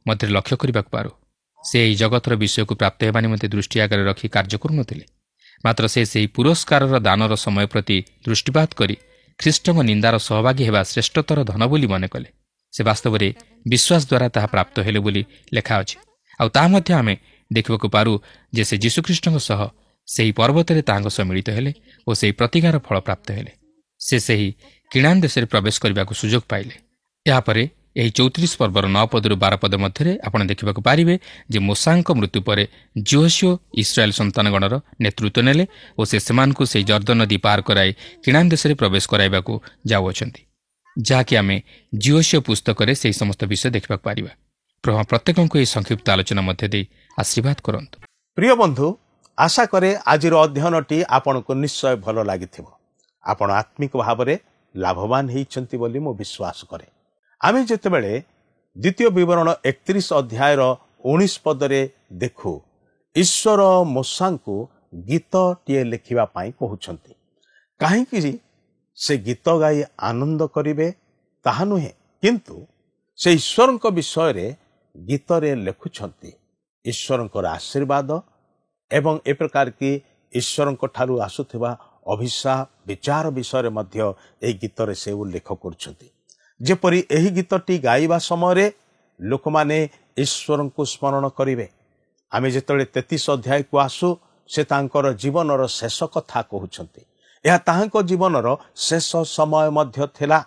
ମଧ୍ୟରେ ଲକ୍ଷ୍ୟ କରିବାକୁ ପାରୁ। ସେ ଏହି ଜଗତର ବିଷୟକୁ ପ୍ରାପ୍ତ ହେବା ନିମନ୍ତେ ଦୃଷ୍ଟି ଆଗରେ ରଖି କାର୍ଯ୍ୟ କରୁନଥିଲେ, ମାତ୍ର ସେ ସେହି ପୁରସ୍କାରର ଦାନର ସମୟ ପ୍ରତି ଦୃଷ୍ଟିପାତ କରି ଖ୍ରୀଷ୍ଟଙ୍କ ନିନ୍ଦାର ସହଭାଗୀ ହେବା ଶ୍ରେଷ୍ଠତର ଧନ ବୋଲି ମନେ କଲେ। ସେ ବାସ୍ତବରେ ବିଶ୍ୱାସ ଦ୍ୱାରା ତାହା ପ୍ରାପ୍ତ ହେଲେ ବୋଲି ଲେଖା ଅଛି। ଆଉ ତାହା ମଧ୍ୟ ଆମେ ଦେଖିବାକୁ ପାରୁ ଯେ ସେ ଯୀଶୁଖ୍ରୀଷ୍ଟଙ୍କ ସହ ସେହି ପର୍ବତରେ ତାହାଙ୍କ ସହ ମିଳିତ ହେଲେ ଓ ସେହି ପ୍ରତିଜ୍ଞାର ଫଳ ପ୍ରାପ୍ତ ହେଲେ। ସେ ସେହି କିଣାନ୍ ଦେଶରେ ପ୍ରବେଶ କରିବାକୁ ସୁଯୋଗ ପାଇଲେ। ଏହାପରେ ଏହି 34 ପର୍ବର 9 ପଦରୁ 12 ପଦ ମଧ୍ୟରେ ଆପଣ ଦେଖିବାକୁ ପାରିବେ ଯେ ମୂଷାଙ୍କ ମୃତ୍ୟୁ ପରେ ଯୋଶୁଆ ଇସ୍ରାଏଲ ସନ୍ତାନଗଣର ନେତୃତ୍ୱ ନେଲେ ଓ ସେ ସେମାନଙ୍କୁ ସେହି ଜର୍ଦ୍ଦନ ନଦୀ ପାର କରାଇ କିଣାନ୍ ଦେଶରେ ପ୍ରବେଶ କରାଇବାକୁ ଯାଉଅଛନ୍ତି, ଯାହାକି ଆମେ ଯୋଶୁଆ ପୁସ୍ତକରେ ସେହି ସମସ୍ତ ବିଷୟ ଦେଖିବାକୁ ପାରିବା। ପ୍ରତ୍ୟେକଙ୍କୁ ଏହି ସଂକ୍ଷିପ୍ତ ଆଲୋଚନା ମଧ୍ୟ ଦେଇ ଆଶୀର୍ବାଦ କରନ୍ତୁ। ପ୍ରିୟ ବନ୍ଧୁ, ଆଶା କରେ ଆଜିର ଅଧ୍ୟୟନଟି ଆପଣଙ୍କୁ ନିଶ୍ଚୟ ଭଲ ଲାଗିଥିବ। ଆପଣ ଆତ୍ମିକ ଭାବରେ ଲାଭବାନ ହୋଇଛନ୍ତି ବୋଲି ମୁଁ ବିଶ୍ୱାସ କରେ। ଆମେ ଯେତେବେଳେ ଦ୍ୱିତୀୟ ବିବରଣ 31 ଅଧ୍ୟାୟର 19 ପଦରେ ଦେଖୁ, ଈଶ୍ୱର ମୂଷାଙ୍କୁ ଗୀତଟିଏ ଲେଖିବା ପାଇଁ କହୁଛନ୍ତି। କାହିଁକି ସେ ଗୀତ ଗାଇ ଆନନ୍ଦ କରିବେ ତାହା ନୁହେଁ, କିନ୍ତୁ ସେ ଈଶ୍ୱରଙ୍କ ବିଷୟରେ ଗୀତରେ ଲେଖୁଛନ୍ତି ଈଶ୍ୱରଙ୍କର ଆଶୀର୍ବାଦ ଏବଂ ଏ ପ୍ରକାର କି ଈଶ୍ୱରଙ୍କ ଠାରୁ ଆସୁଥିବା ଅଭିଶାପ ବିଚାର ବିଷୟରେ ମଧ୍ୟ ଏହି ଗୀତରେ ସେ ଉଲ୍ଲେଖ କରୁଛନ୍ତି। ଯେପରି ଏହି ଗୀତଟି ଗାଇବା ସମୟରେ ଲୋକମାନେ ଈଶ୍ୱରଙ୍କୁ ସ୍ମରଣ କରିବେ। ଆମେ ଯେତେବେଳେ 33 ଅଧ୍ୟାୟକୁ ଆସୁ, ସେ ତାଙ୍କର ଜୀବନର ଶେଷ କଥା କହୁଛନ୍ତି। ଏହା ତାହାଙ୍କ ଜୀବନର ଶେଷ ସମୟ ମଧ୍ୟ ଥିଲା।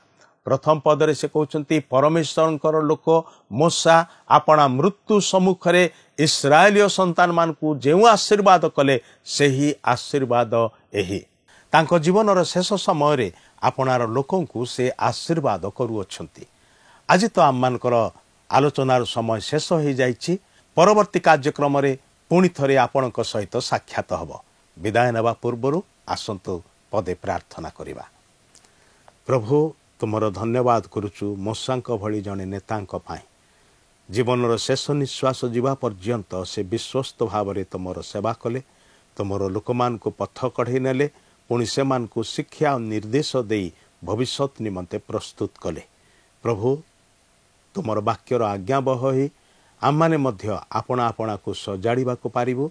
ପ୍ରଥମ ପଦରେ ସେ କହୁଛନ୍ତି, ପରମେଶ୍ୱରଙ୍କର ଲୋକ ମୂଷା ଆପଣା ମୃତ୍ୟୁ ସମ୍ମୁଖରେ ଇସ୍ରାଏଲୀୟ ସନ୍ତାନମାନଙ୍କୁ ଯେଉଁ ଆଶୀର୍ବାଦ କଲେ, ସେହି ଆଶୀର୍ବାଦ ଏହି। ତାଙ୍କ ଜୀବନର ଶେଷ ସମୟରେ ଆପଣାର ଲୋକଙ୍କୁ ସେ ଆଶୀର୍ବାଦ କରୁଅଛନ୍ତି। ଆଜି ତ ଆମମାନଙ୍କର ଆଲୋଚନାର ସମୟ ଶେଷ ହୋଇଯାଇଛି। ପରବର୍ତ୍ତୀ କାର୍ଯ୍ୟକ୍ରମରେ ପୁଣି ଥରେ ଆପଣଙ୍କ ସହିତ ସାକ୍ଷାତ ହେବ। ବିଦାୟ ନେବା ପୂର୍ବରୁ ଆସନ୍ତୁ ପଦେ ପ୍ରାର୍ଥନା କରିବା। ପ୍ରଭୁ, ତୁମର ଧନ୍ୟବାଦ କରୁଛୁ ମୂଷାଙ୍କ ଭଳି ଜଣେ ନେତାଙ୍କ ପାଇଁ। ଜୀବନର ଶେଷ ନିଶ୍ୱାସ ଯିବା ପର୍ଯ୍ୟନ୍ତ ସେ ବିଶ୍ୱସ୍ତ ଭାବରେ ତୁମର ସେବା କଲେ, ତୁମର ଲୋକମାନଙ୍କୁ ପଥ କଢ଼େଇ ନେଲେ, ପୁଣି ସେମାନଙ୍କୁ ଶିକ୍ଷା ଓ ନିର୍ଦ୍ଦେଶ ଦେଇ ଭବିଷ୍ୟତ ନିମନ୍ତେ ପ୍ରସ୍ତୁତ କଲେ। ପ୍ରଭୁ, ତୁମର ବାକ୍ୟର ଆଜ୍ଞାବହ ହୋଇ ଆମମାନେ ମଧ୍ୟ ଆପଣା ଆପଣାକୁ ସଜାଡ଼ିବାକୁ ପାରିବୁ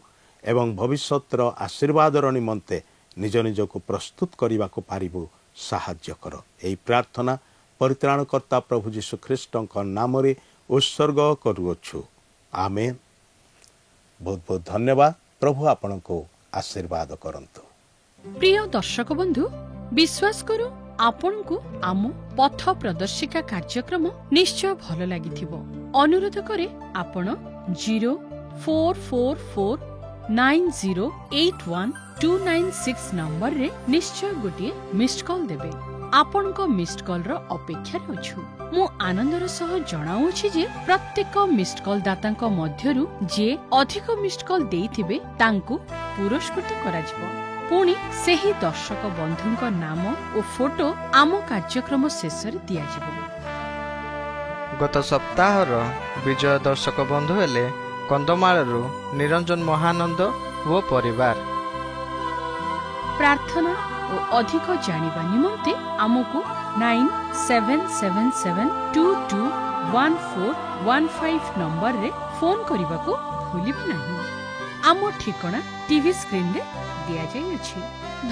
ଏବଂ ଭବିଷ୍ୟତର ଆଶୀର୍ବାଦର ନିମନ୍ତେ ନିଜ ନିଜକୁ ପ୍ରସ୍ତୁତ କରିବାକୁ ପାରିବୁ। ସାହାଯ୍ୟ କର। ଏହି ପ୍ରାର୍ଥନା ପରିତ୍ରାଣକର୍ତ୍ତା ପ୍ରଭୁ ଯୀଶୁଖ୍ରୀଷ୍ଟଙ୍କ ନାମରେ ଉତ୍ସର୍ଗ କରୁଅଛୁ। ଆମେନ୍। ବହୁତ ବହୁତ ଧନ୍ୟବାଦ। ପ୍ରଭୁ ଆପଣଙ୍କୁ ଆଶୀର୍ବାଦ କରନ୍ତୁ। ପ୍ରିୟ ଦର୍ଶକ ବନ୍ଧୁ, ବିଶ୍ୱାସ କରୁ ଆପଣଙ୍କୁ ଆମ ପଥ ପ୍ରଦର୍ଶିକା କାର୍ଯ୍ୟକ୍ରମ ନିଶ୍ଚୟ ଭଲ ଲାଗିଥିବ। ଅନୁରୋଧ କରେ ଆପଣ 044490812996 ନମ୍ବରରେ ନିଶ୍ଚୟ ଗୋଟିଏ ମିସ୍ଡ କଲ୍ ଦେବେ। ଆପଣଙ୍କ ମିସ୍ଡ କଲ୍ ର ଅପେକ୍ଷାରେ ଅଛୁ। ମୁଁ ଆନନ୍ଦର ସହ ଜଣାଉଛି ଯେ ପ୍ରତ୍ୟେକ ମିସ୍ଡ କଲ୍ ଦାତାଙ୍କ ମଧ୍ୟରୁ ଯିଏ ଅଧିକ ମିସ୍ଡ କଲ୍ ଦେଇଥିବେ ତାଙ୍କୁ ପୁରସ୍କୃତ କରାଯିବ। ପୁଣି ସେହି ଦର୍ଶକ ବନ୍ଧୁଙ୍କ ନାମ ଓ ଫଟୋ ଆମ କାର୍ଯ୍ୟକ୍ରମ ଶେଷରେ ଦିଆଯିବ। ଗତ ସପ୍ତାହର ବିଜୟ ଦର୍ଶକ ବନ୍ଧୁ ହେଲେ କନ୍ଧମାଳରୁ ନିରଞ୍ଜନ ମହାନନ୍ଦ ଓ ପରିବାର। ପ୍ରାର୍ଥନା ଓ ଅଧିକ ଜାଣିବା ନିମନ୍ତେ ଆମକୁ 9777221415 ନମ୍ବରରେ ଫୋନ୍ କରିବାକୁ ଭୁଲିବେ ନାହିଁ। ଆମ ଠିକଣା ଟିଭି ସ୍କ୍ରିନରେ ଦିଆଯାଇଅଛି।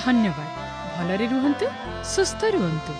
ଧନ୍ୟବାଦ। ଭଲରେ ରୁହନ୍ତୁ, ସୁସ୍ଥ ରୁହନ୍ତୁ।